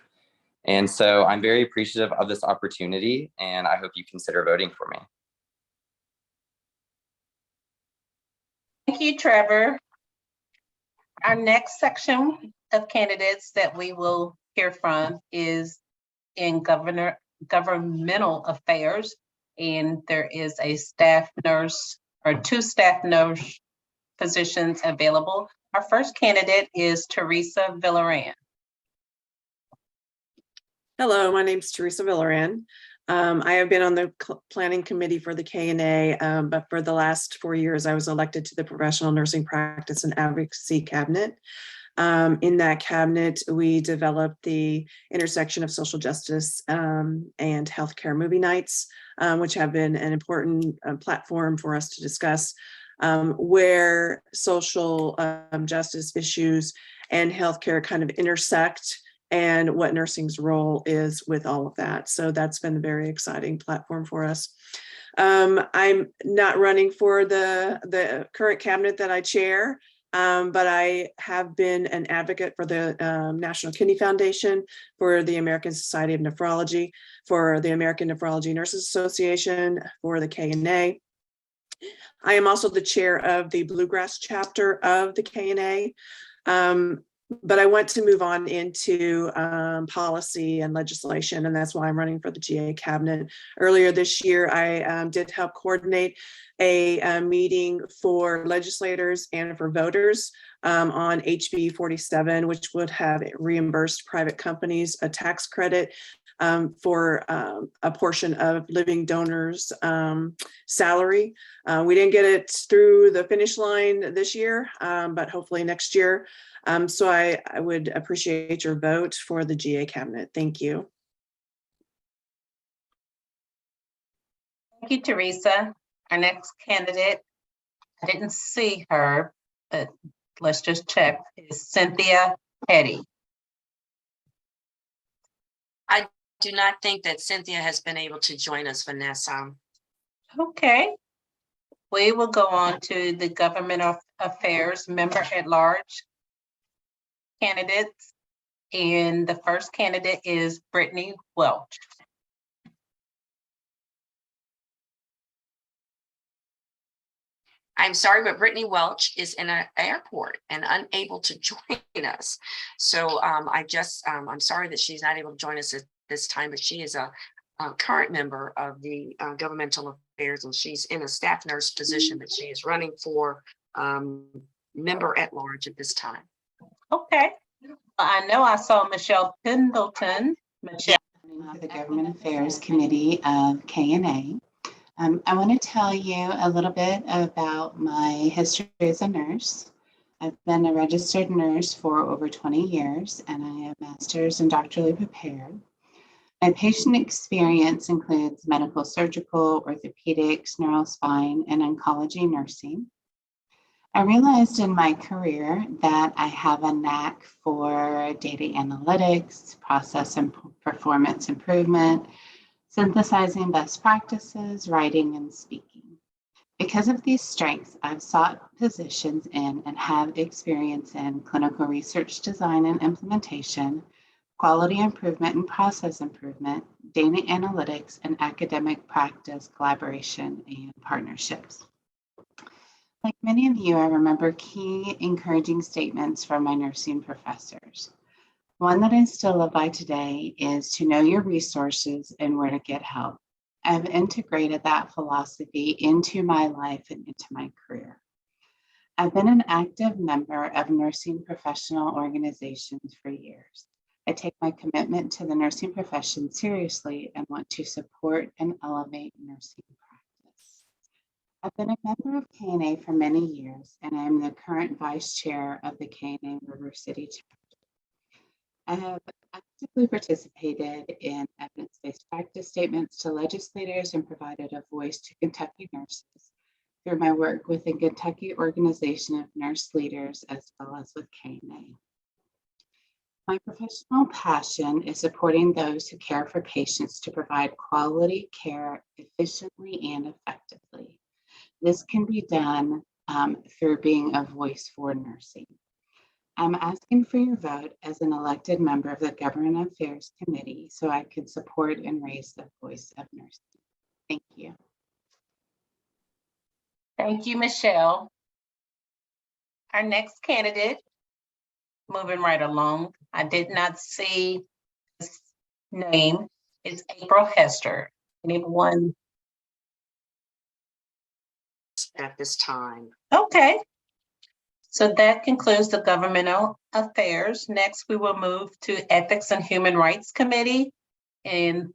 And so I'm very appreciative of this opportunity, and I hope you consider voting for me. Thank you, Trevor. Our next section of candidates that we will hear from is in governmental affairs. And there is a staff nurse or 2 staff nurse positions available. Our first candidate is Teresa Villaran. Hello, my name is Teresa Villaran. I have been on the planning committee for the KNA, but for the last 4 years, I was elected to the Professional Nursing Practice and Advocacy Cabinet. In that cabinet, we developed the intersection of social justice and healthcare movie nights, which have been an important platform for us to discuss where social justice issues and healthcare kind of intersect, and what nursing's role is with all of that. So that's been a very exciting platform for us. I'm not running for the current cabinet that I chair, but I have been an advocate for the National Kidney Foundation, for the American Society of Nephrology, for the American Nephrology Nurses Association, for the KNA. I am also the chair of the Bluegrass chapter of the KNA. But I want to move on into policy and legislation, and that's why I'm running for the GA cabinet. Earlier this year, I did help coordinate a meeting for legislators and for voters on HB 47, which would have reimbursed private companies a tax credit for a portion of living donors' salary. We didn't get it through the finish line this year, but hopefully next year. So I would appreciate your vote for the GA cabinet. Thank you. Thank you, Teresa. Our next candidate, I didn't see her, but let's just check, is Cynthia Petty. I do not think that Cynthia has been able to join us, Vanessa. Okay. We will go on to the Government Affairs Member at Large candidates. And the first candidate is Brittany Welch. I'm sorry, but Brittany Welch is in an airport and unable to join us. So I'm sorry that she's not able to join us at this time, but she is a current member of the Governmental Affairs, and she's in a staff nurse position that she is running for member at large at this time. Okay. I know I saw Michelle Pendleton. Michelle. For the Government Affairs Committee of KNA. I want to tell you a little bit about my history as a nurse. I've been a registered nurse for over 20 years, and I have master's and doctorally prepared. My patient experience includes medical, surgical, orthopedics, neurospine, and oncology nursing. I realized in my career that I have a knack for data analytics, process and performance improvement, synthesizing best practices, writing, and speaking. Because of these strengths, I've sought positions in and have experience in clinical research design and implementation, quality improvement and process improvement, data analytics, and academic practice collaboration and partnerships. Like many of you, I remember key encouraging statements from my nursing professors. One that I still live by today is to know your resources and where to get help. I've integrated that philosophy into my life and into my career. I've been an active member of nursing professional organizations for years. I take my commitment to the nursing profession seriously and want to support and elevate nursing practice. I've been a member of KNA for many years, and I am the current vice chair of the KNA River City chapter. I have actively participated in evidence-based practice statements to legislators and provided a voice to Kentucky nurses through my work with the Kentucky Organization of Nurse Leaders, as well as with KNA. My professional passion is supporting those who care for patients to provide quality care efficiently and effectively. This can be done through being a voice for nursing. I'm asking for your vote as an elected member of the Government Affairs Committee so I can support and raise the voice of nursing. Thank you. Thank you, Michelle. Our next candidate, moving right along. I did not see his name. It's April Hester. Anyone? At this time. Okay. So that concludes the governmental affairs. Next, we will move to Ethics and Human Rights Committee and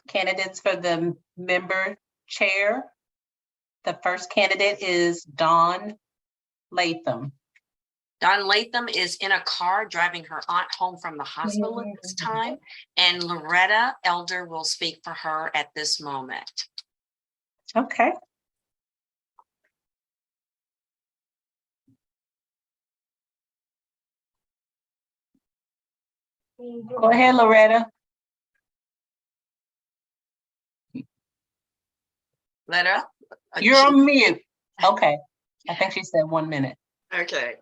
candidates for the member chair. The first candidate is Dawn Latham. Dawn Latham is in a car driving her aunt home from the hospital at this time, and Loretta Elder will speak for her at this moment. Okay. Go ahead, Loretta. Loretta? You're on mute. Okay. I think she said 1 minute. Okay.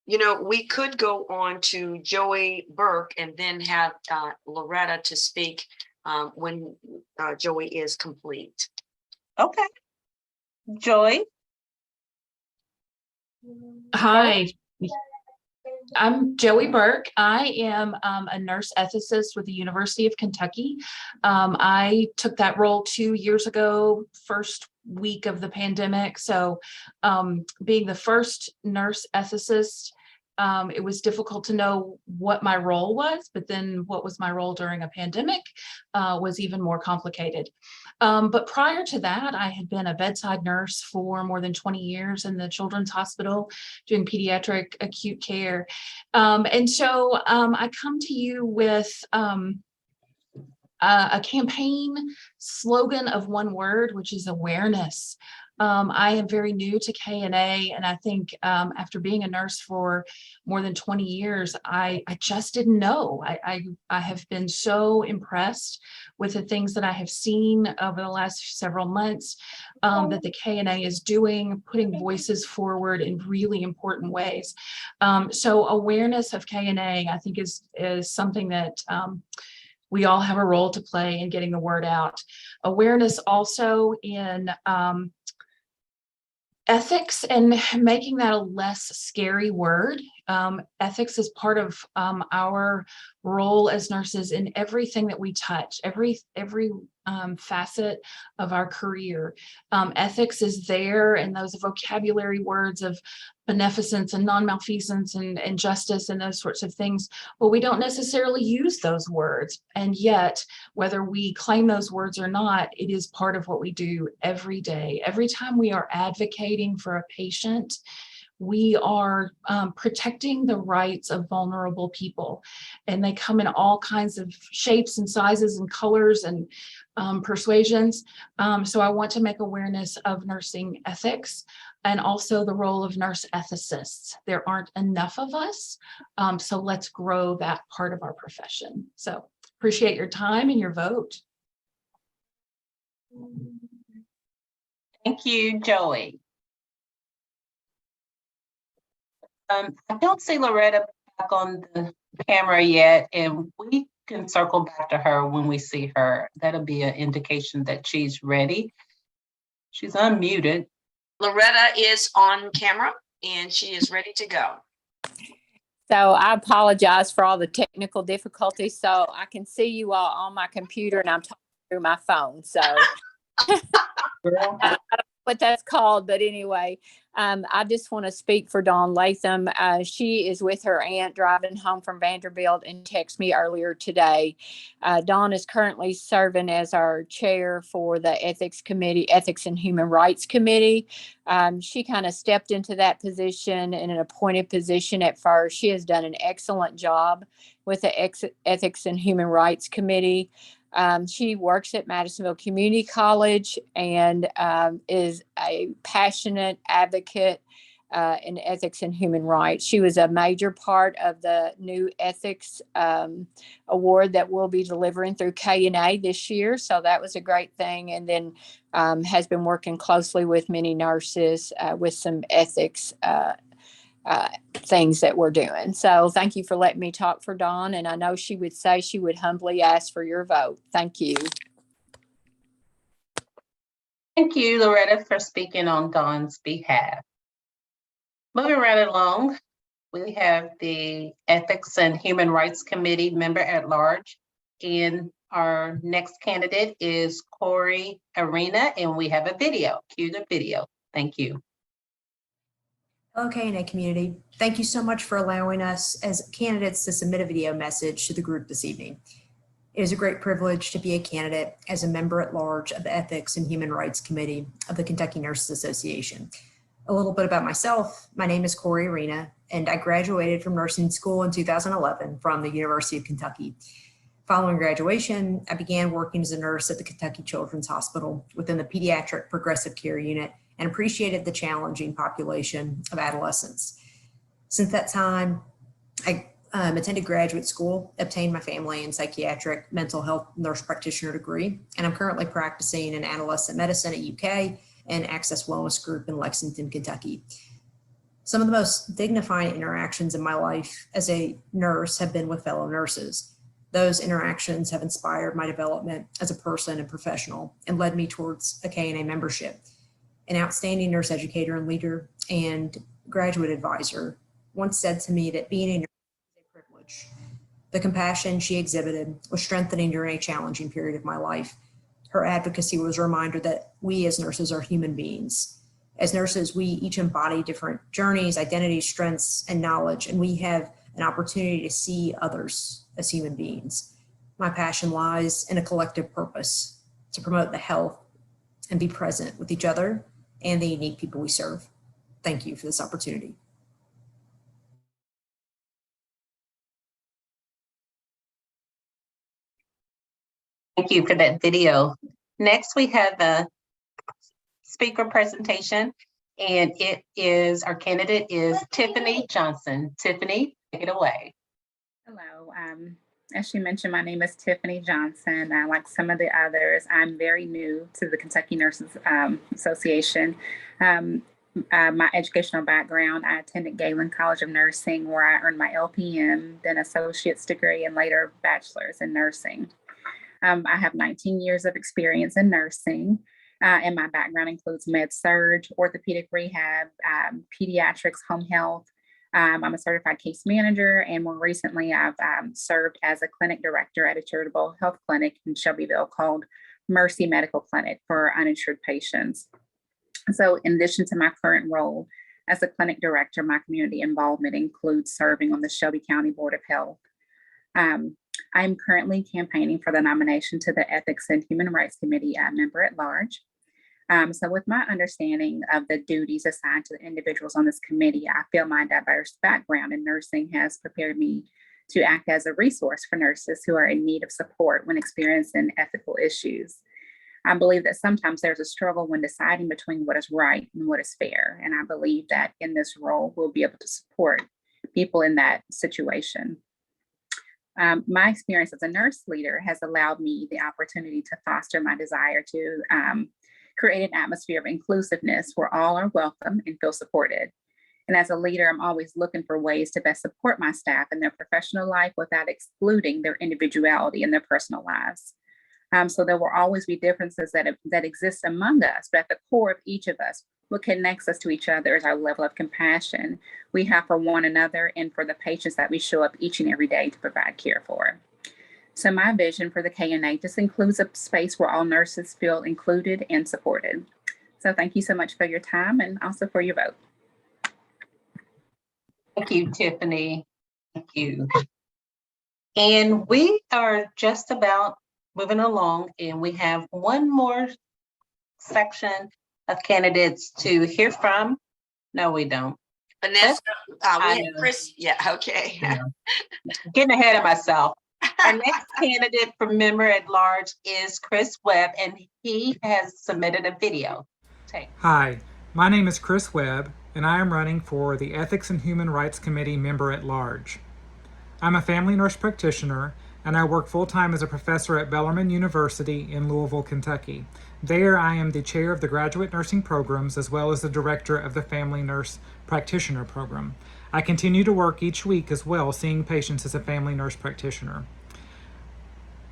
You know, we could go on to Joey Burke and then have Loretta to speak when Joey is complete. Okay. Joy. Hi, I'm Joey Burke. I am a nurse ethicist with the University of Kentucky. I took that role 2 years ago, first week of the pandemic. So being the first nurse ethicist, it was difficult to know what my role was, but then what was my role during a pandemic was even more complicated. But prior to that, I had been a bedside nurse for more than 20 years in the Children's Hospital doing pediatric acute care. And so I come to you with a campaign slogan of one word, which is awareness. I am very new to KNA, and I think after being a nurse for more than 20 years, I just didn't know. I have been so impressed with the things that I have seen over the last several months that the KNA is doing, putting voices forward in really important ways. So awareness of KNA, I think, is something that we all have a role to play in getting the word out. Awareness also in ethics and making that a less scary word. Ethics is part of our role as nurses in everything that we touch, every facet of our career. Ethics is there, and those vocabulary words of beneficence and non-malfeasance and justice and those sorts of things, but we don't necessarily use those words. And yet, whether we claim those words or not, it is part of what we do every day. Every time we are advocating for a patient, we are protecting the rights of vulnerable people, and they come in all kinds of shapes and sizes and colors and persuasions. So I want to make awareness of nursing ethics and also the role of nurse ethicists. There aren't enough of us, so let's grow that part of our profession. So appreciate your time and your vote. Thank you, Joey. I don't see Loretta back on the camera yet, and we can circle back to her when we see her. That'll be an indication that she's ready. She's unmuted. Loretta is on camera and she is ready to go. So I apologize for all the technical difficulties. So I can see you all on my computer and I'm talking through my phone. So I don't know what that's called, but anyway, I just want to speak for Dawn Latham. She is with her aunt driving home from Vanderbilt and texted me earlier today. Dawn is currently serving as our chair for the Ethics and Human Rights Committee. She kind of stepped into that position in an appointed position at first. She has done an excellent job with the Ethics and Human Rights Committee. She works at Madisonville Community College and is a passionate advocate in ethics and human rights. She was a major part of the new ethics award that we'll be delivering through KNA this year. So that was a great thing. And then has been working closely with many nurses with some ethics things that we're doing. So thank you for letting me talk for Dawn. And I know she would say she would humbly ask for your vote. Thank you. Thank you, Loretta, for speaking on Dawn's behalf. Moving right along, we have the Ethics and Human Rights Committee member at large. And our next candidate is Cory Arena, and we have a video. Cue the video. Thank you. Hello, KNA community. Thank you so much for allowing us as candidates to submit a video message to the group this evening. It is a great privilege to be a candidate as a member at large of the Ethics and Human Rights Committee of the Kentucky Nurses Association. A little bit about myself. My name is Cory Arena, and I graduated from nursing school in 2011 from the University of Kentucky. Following graduation, I began working as a nurse at the Kentucky Children's Hospital within the Pediatric Progressive Care Unit and appreciated the challenging population of adolescents. Since that time, I attended graduate school, obtained my family and psychiatric mental health nurse practitioner degree, and I'm currently practicing in adolescent medicine at UK and Access Wellness Group in Lexington, Kentucky. Some of the most dignifying interactions in my life as a nurse have been with fellow nurses. Those interactions have inspired my development as a person and professional and led me towards a KNA membership. An outstanding nurse educator and leader and graduate advisor once said to me that being a nurse is a privilege. The compassion she exhibited was strengthening during a challenging period of my life. Her advocacy was a reminder that we as nurses are human beings. As nurses, we each embody different journeys, identities, strengths, and knowledge, and we have an opportunity to see others as human beings. My passion lies in a collective purpose to promote the health and be present with each other and the unique people we serve. Thank you for this opportunity. Thank you for that video. Next, we have a speaker presentation, and it is, our candidate is Tiffany Johnson. Tiffany, take it away. Hello. As she mentioned, my name is Tiffany Johnson. Like some of the others, I'm very new to the Kentucky Nurses Association. My educational background, I attended Galen College of Nursing, where I earned my LPN, then associate's degree, and later bachelor's in nursing. I have 19 years of experience in nursing, and my background includes med-surg, orthopedic rehab, pediatrics, home health. I'm a certified case manager, and more recently, I've served as a clinic director at a charitable health clinic in Shelbyville called Mercy Medical Clinic for uninsured patients. So in addition to my current role as a clinic director, my community involvement includes serving on the Shelby County Board of Health. I am currently campaigning for the nomination to the Ethics and Human Rights Committee member at large. So with my understanding of the duties assigned to the individuals on this committee, I feel my diverse background in nursing has prepared me to act as a resource for nurses who are in need of support when experiencing ethical issues. I believe that sometimes there's a struggle when deciding between what is right and what is fair. And I believe that in this role, we'll be able to support people in that situation. My experience as a nurse leader has allowed me the opportunity to foster my desire to create an atmosphere of inclusiveness where all are welcome and feel supported. And as a leader, I'm always looking for ways to best support my staff in their professional life without excluding their individuality in their personal lives. So there will always be differences that exist among us, but at the core of each of us, what connects us to each other is our level of compassion we have for one another and for the patients that we show up each and every day to provide care for. So my vision for the KNA just includes a space where all nurses feel included and supported. So thank you so much for your time and also for your vote. Thank you, Tiffany. Thank you. And we are just about moving along, and we have one more section of candidates to hear from. No, we don't. Vanessa, we I have know. Chris. Yeah, okay. Getting ahead of myself. Our next candidate for member at large is Chris Webb, and he has submitted a video. Hi, my name is Chris Webb, and I am running for the Ethics and Human Rights Committee member at large. I'm a family nurse practitioner, and I work full-time as a professor at Bellarmine University in Louisville, Kentucky. There, I am the chair of the graduate nursing programs as well as the director of the family nurse practitioner program. I continue to work each week as well, seeing patients as a family nurse practitioner.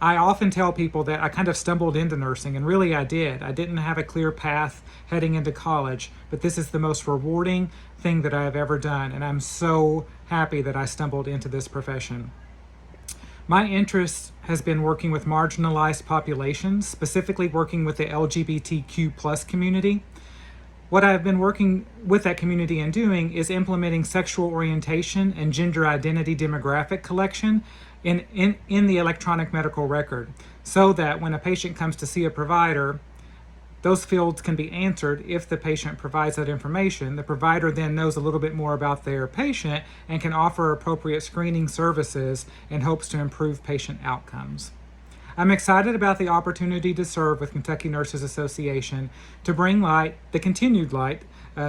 I often tell people that I kind of stumbled into nursing, and really I did. I didn't have a clear path heading into college, but this is the most rewarding thing that I've ever done, and I'm so happy that I stumbled into this profession. My interest has been working with marginalized populations, specifically working with the LGBTQ+ community. What I've been working with that community and doing is implementing sexual orientation and gender identity demographic collection in the electronic medical record, so that when a patient comes to see a provider, those fields can be answered if the patient provides that information. The provider then knows a little bit more about their patient and can offer appropriate screening services in hopes to improve patient outcomes. I'm excited about the opportunity to serve with Kentucky Nurses Association to bring light, the continued light,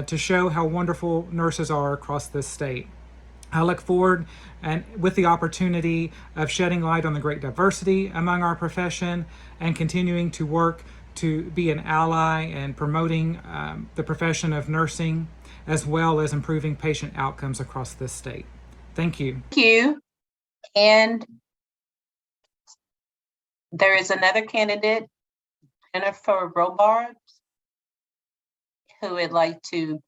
to show how wonderful nurses are across this state. I look forward and with the opportunity of shedding light on the great diversity among our profession and continuing to work to be an ally and promoting the profession of nursing, as well as improving patient outcomes across this state. Thank you. Thank you. And there is another candidate, Jennifer Robards, who would like to.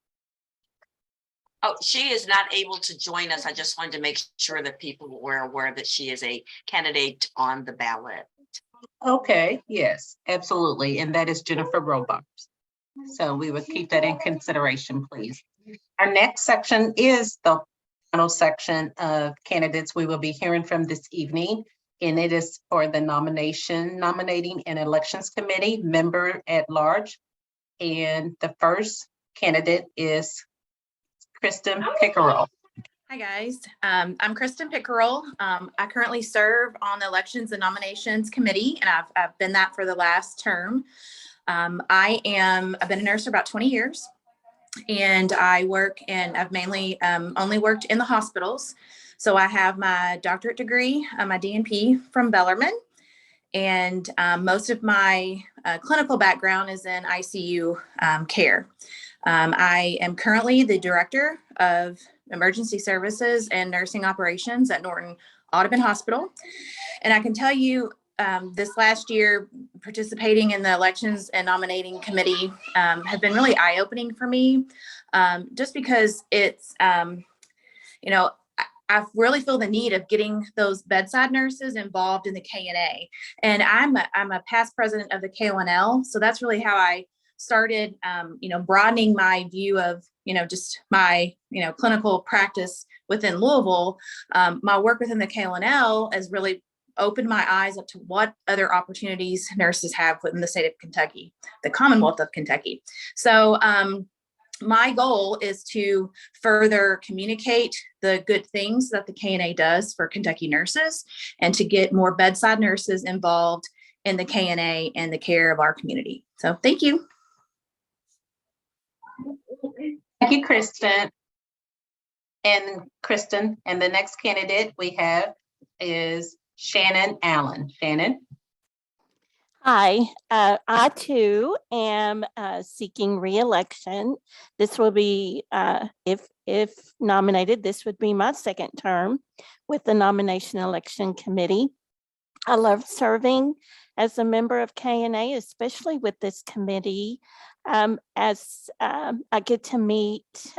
Oh, she is not able to join us. I just wanted to make sure that people were aware that she is a candidate on the ballot. Okay, yes, absolutely. And that is Jennifer Robards. So we would keep that in consideration, please. Our next section is the final section of candidates we will be hearing from this evening. And it is for the nominating and elections committee member at large. And the first candidate is Kristen Pickerel. Hi guys, I'm Kristen Pickerel. I currently serve on the Elections and Nominations Committee, and I've been that for the last term. I've been a nurse for about 20 years, and I've mainly only worked in the hospitals. So I have my doctorate degree, my DNP from Bellarmine, and most of my clinical background is in ICU care. I am currently the director of emergency services and nursing operations at Norton Audubon Hospital. And I can tell you this last year, participating in the elections and nominating committee has been really eye-opening for me, just because it's, I really feel the need of getting those bedside nurses involved in the KNA. And I'm a past president of the KNL, so that's really how I started, broadening my view of, just my, clinical practice within Louisville. My work within the KNL has really opened my eyes up to what other opportunities nurses have within the state of Kentucky, the Commonwealth of Kentucky. So my goal is to further communicate the good things that the KNA does for Kentucky nurses and to get more bedside nurses involved in the KNA and the care of our community. So thank you. Thank you, Kristen. And the next candidate we have is Shannon Allen. Shannon. Hi, I too am seeking re-election. This will be, if nominated, this would be my second term with the Nomination Election Committee. I love serving as a member of KNA, especially with this committee, as I get to meet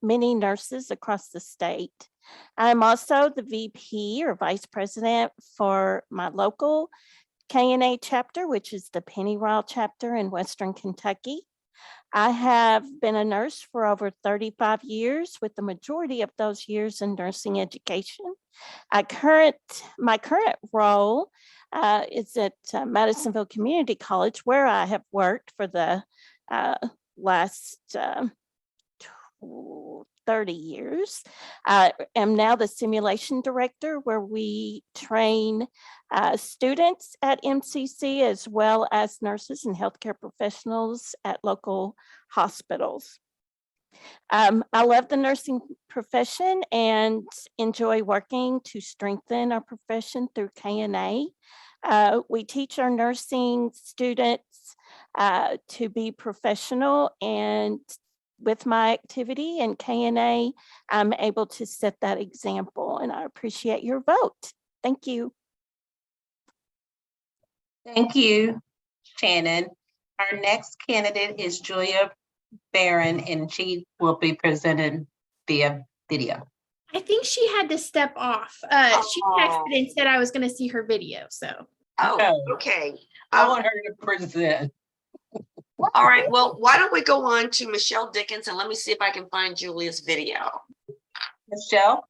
many nurses across the state. I'm also the VP or Vice President for my local KNA chapter, which is the Pennyroyal chapter in Western Kentucky. I have been a nurse for over 35 years, with the majority of those years in nursing education. My current role is at Madisonville Community College, where I have worked for the last 30 years. I am now the simulation director, where we train students at MCC as well as nurses and healthcare professionals at local hospitals. I love the nursing profession and enjoy working to strengthen our profession through KNA. We teach our nursing students to be professional, and with my activity in KNA, I'm able to set that example, and I appreciate your vote. Thank you. Thank you, Shannon. Our next candidate is Julia Barron, and she will be presented via video. I think she had to step off. She texted and said I was going to see her video. So. Oh, okay. I want her to present. All right. Well, why don't we go on to Michelle Dickens, and let me see if I can find Julia's video. Michelle.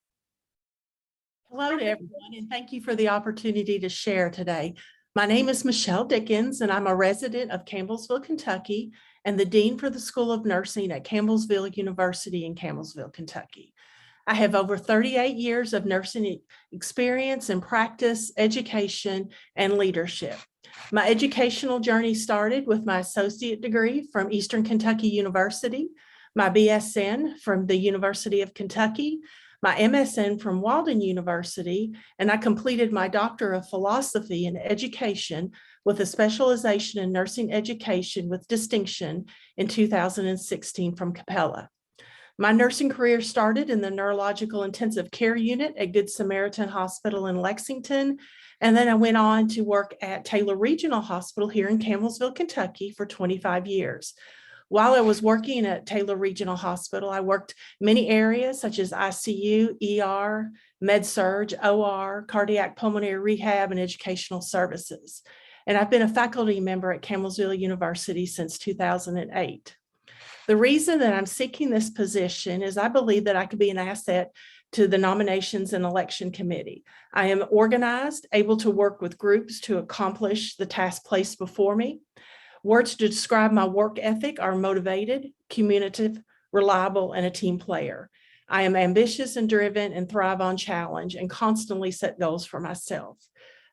Hello to everyone, and thank you for the opportunity to share today. My name is Michelle Dickens, and I'm a resident of Campbellsville, Kentucky, and the Dean for the School of Nursing at Campbellsville University in Campbellsville, Kentucky. I have over 38 years of nursing experience in practice, education, and leadership. My educational journey started with my associate degree from Eastern Kentucky University, my BSN from the University of Kentucky, my MSN from Walden University, and I completed my Doctor of Philosophy in Education with a specialization in nursing education with distinction in 2016 from Capella. My nursing career started in the neurological intensive care unit at Good Samaritan Hospital in Lexington, and then I went on to work at Taylor Regional Hospital here in Campbellsville, Kentucky for 25 years. While I was working at Taylor Regional Hospital, I worked many areas such as ICU, ER, Med-Surg, OR, cardiac pulmonary rehab, and educational services. And I've been a faculty member at Campbellsville University since 2008. The reason that I'm seeking this position is I believe that I could be an asset to the Nominations and Election Committee. I am organized, able to work with groups to accomplish the task placed before me. Words to describe my work ethic are motivated, communicative, reliable, and a team player. I am ambitious and driven and thrive on challenge and constantly set goals for myself.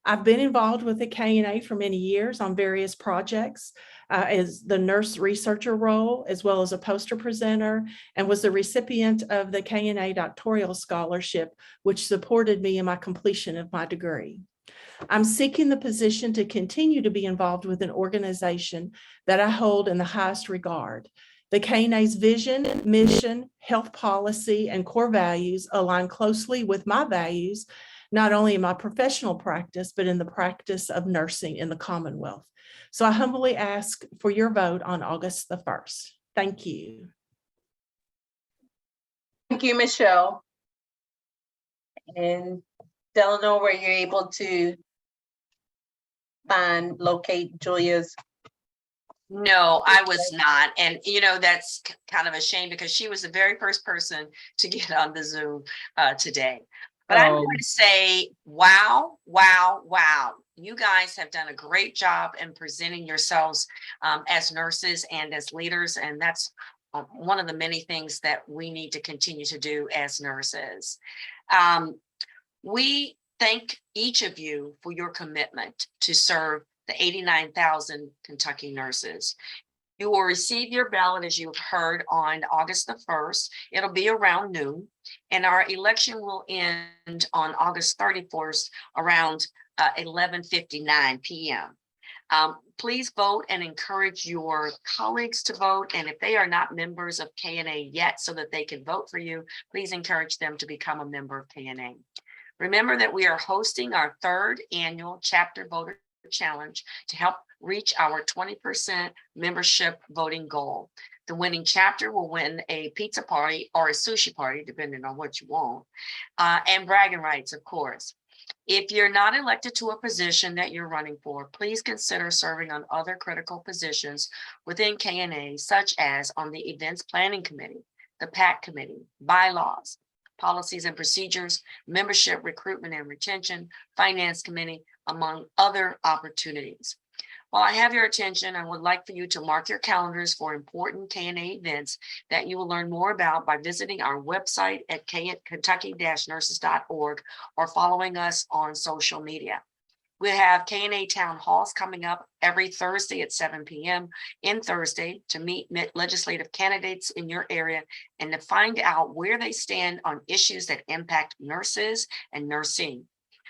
I've been involved with the KNA for many years on various projects as the nurse researcher role, as well as a poster presenter, and was the recipient of the KNA doctoral scholarship, which supported me in my completion of my degree. I'm seeking the position to continue to be involved with an organization that I hold in the highest regard. The KNA's vision, mission, health policy, and core values align closely with my values, not only in my professional practice, but in the practice of nursing in the Commonwealth. So I humbly ask for your vote on August the 1st. Thank you. Thank you, Michelle. And Delano, were you able to locate Julia's? No, I was not. And, you know, that's kind of a shame because she was the very first person to get on the Zoom today. But I'm going to say, wow, wow, wow. You guys have done a great job in presenting yourselves as nurses and as leaders. And that's one of the many things that we need to continue to do as nurses. We thank each of you for your commitment to serve the 89,000 Kentucky nurses. You will receive your ballot, as you've heard, on August the 1st. It'll be around noon, and our election will end on August 31st around 11:59 p.m. Please vote and encourage your colleagues to vote. And if they are not members of KNA yet so that they can vote for you, please encourage them to become a member of KNA. Remember that we are hosting our 3rd annual chapter voter challenge to help reach our 20% membership voting goal. The winning chapter will win a pizza party or a sushi party, depending on what you want, and bragging rights, of course. If you're not elected to a position that you're running for, please consider serving on other critical positions within KNA, such as on the Events Planning Committee, the PAC Committee, Bylaws, Policies and Procedures, Membership, Recruitment and Retention, Finance Committee, among other opportunities. While I have your attention, I would like for you to mark your calendars for important KNA events that you will learn more about by visiting our website at kentucky-nurses.org or following us on social media. We have KNA town halls coming up every Thursday at 7 p.m. in Thursday to meet legislative candidates in your area and to find out where they stand on issues that impact nurses and nursing.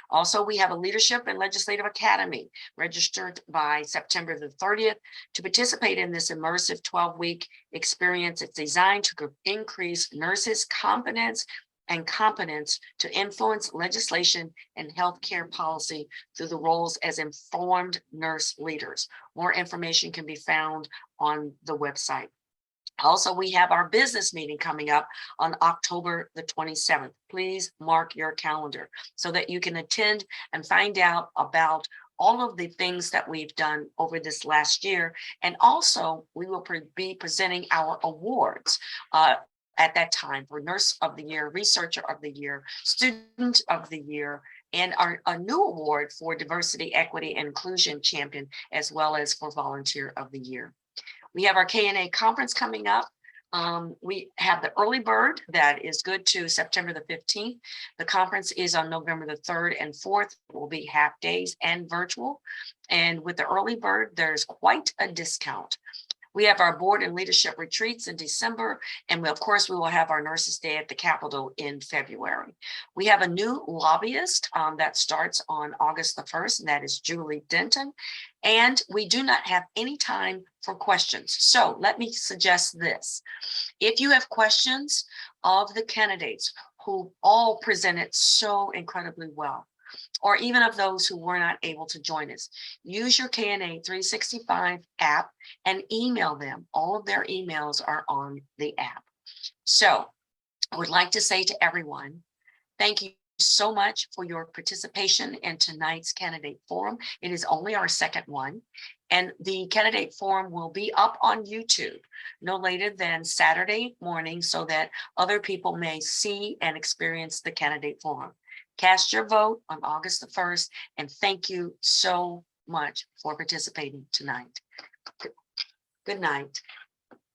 Also, we have a Leadership and Legislative Academy registered by September the 30th to participate in this immersive 12-week experience. It's designed to increase nurses' confidence and competence to influence legislation and healthcare policy through the roles as informed nurse leaders. More information can be found on the website. Also, we have our business meeting coming up on October the 27th. Please mark your calendar so that you can attend and find out about all of the things that we've done over this last year. And also, we will be presenting our awards at that time for Nurse of the Year, Researcher of the Year, Student of the Year, and a new award for Diversity, Equity, and Inclusion Champion, as well as for Volunteer of the Year. We have our KNA conference coming up. We have the early bird that is good to September the 15th. The conference is on November the 3rd and 4th. It will be half days and virtual. And with the early bird, there's quite a discount. We have our board and leadership retreats in December, and of course, we will have our Nurses Day at the Capitol in February. We have a new lobbyist that starts on August the 1st, and that is Julie Denton. And we do not have any time for questions. So let me suggest this. If you have questions of the candidates who all presented so incredibly well, or even of those who were not able to join us, use your KNA 365 app and email them. All of their emails are on the app. So I would like to say to everyone, thank you so much for your participation in tonight's candidate forum. It is only our second one. And the candidate forum will be up on YouTube no later than Saturday morning so that other people may see and experience the candidate forum. Cast your vote on August the 1st, and thank you so much for participating tonight. Good night.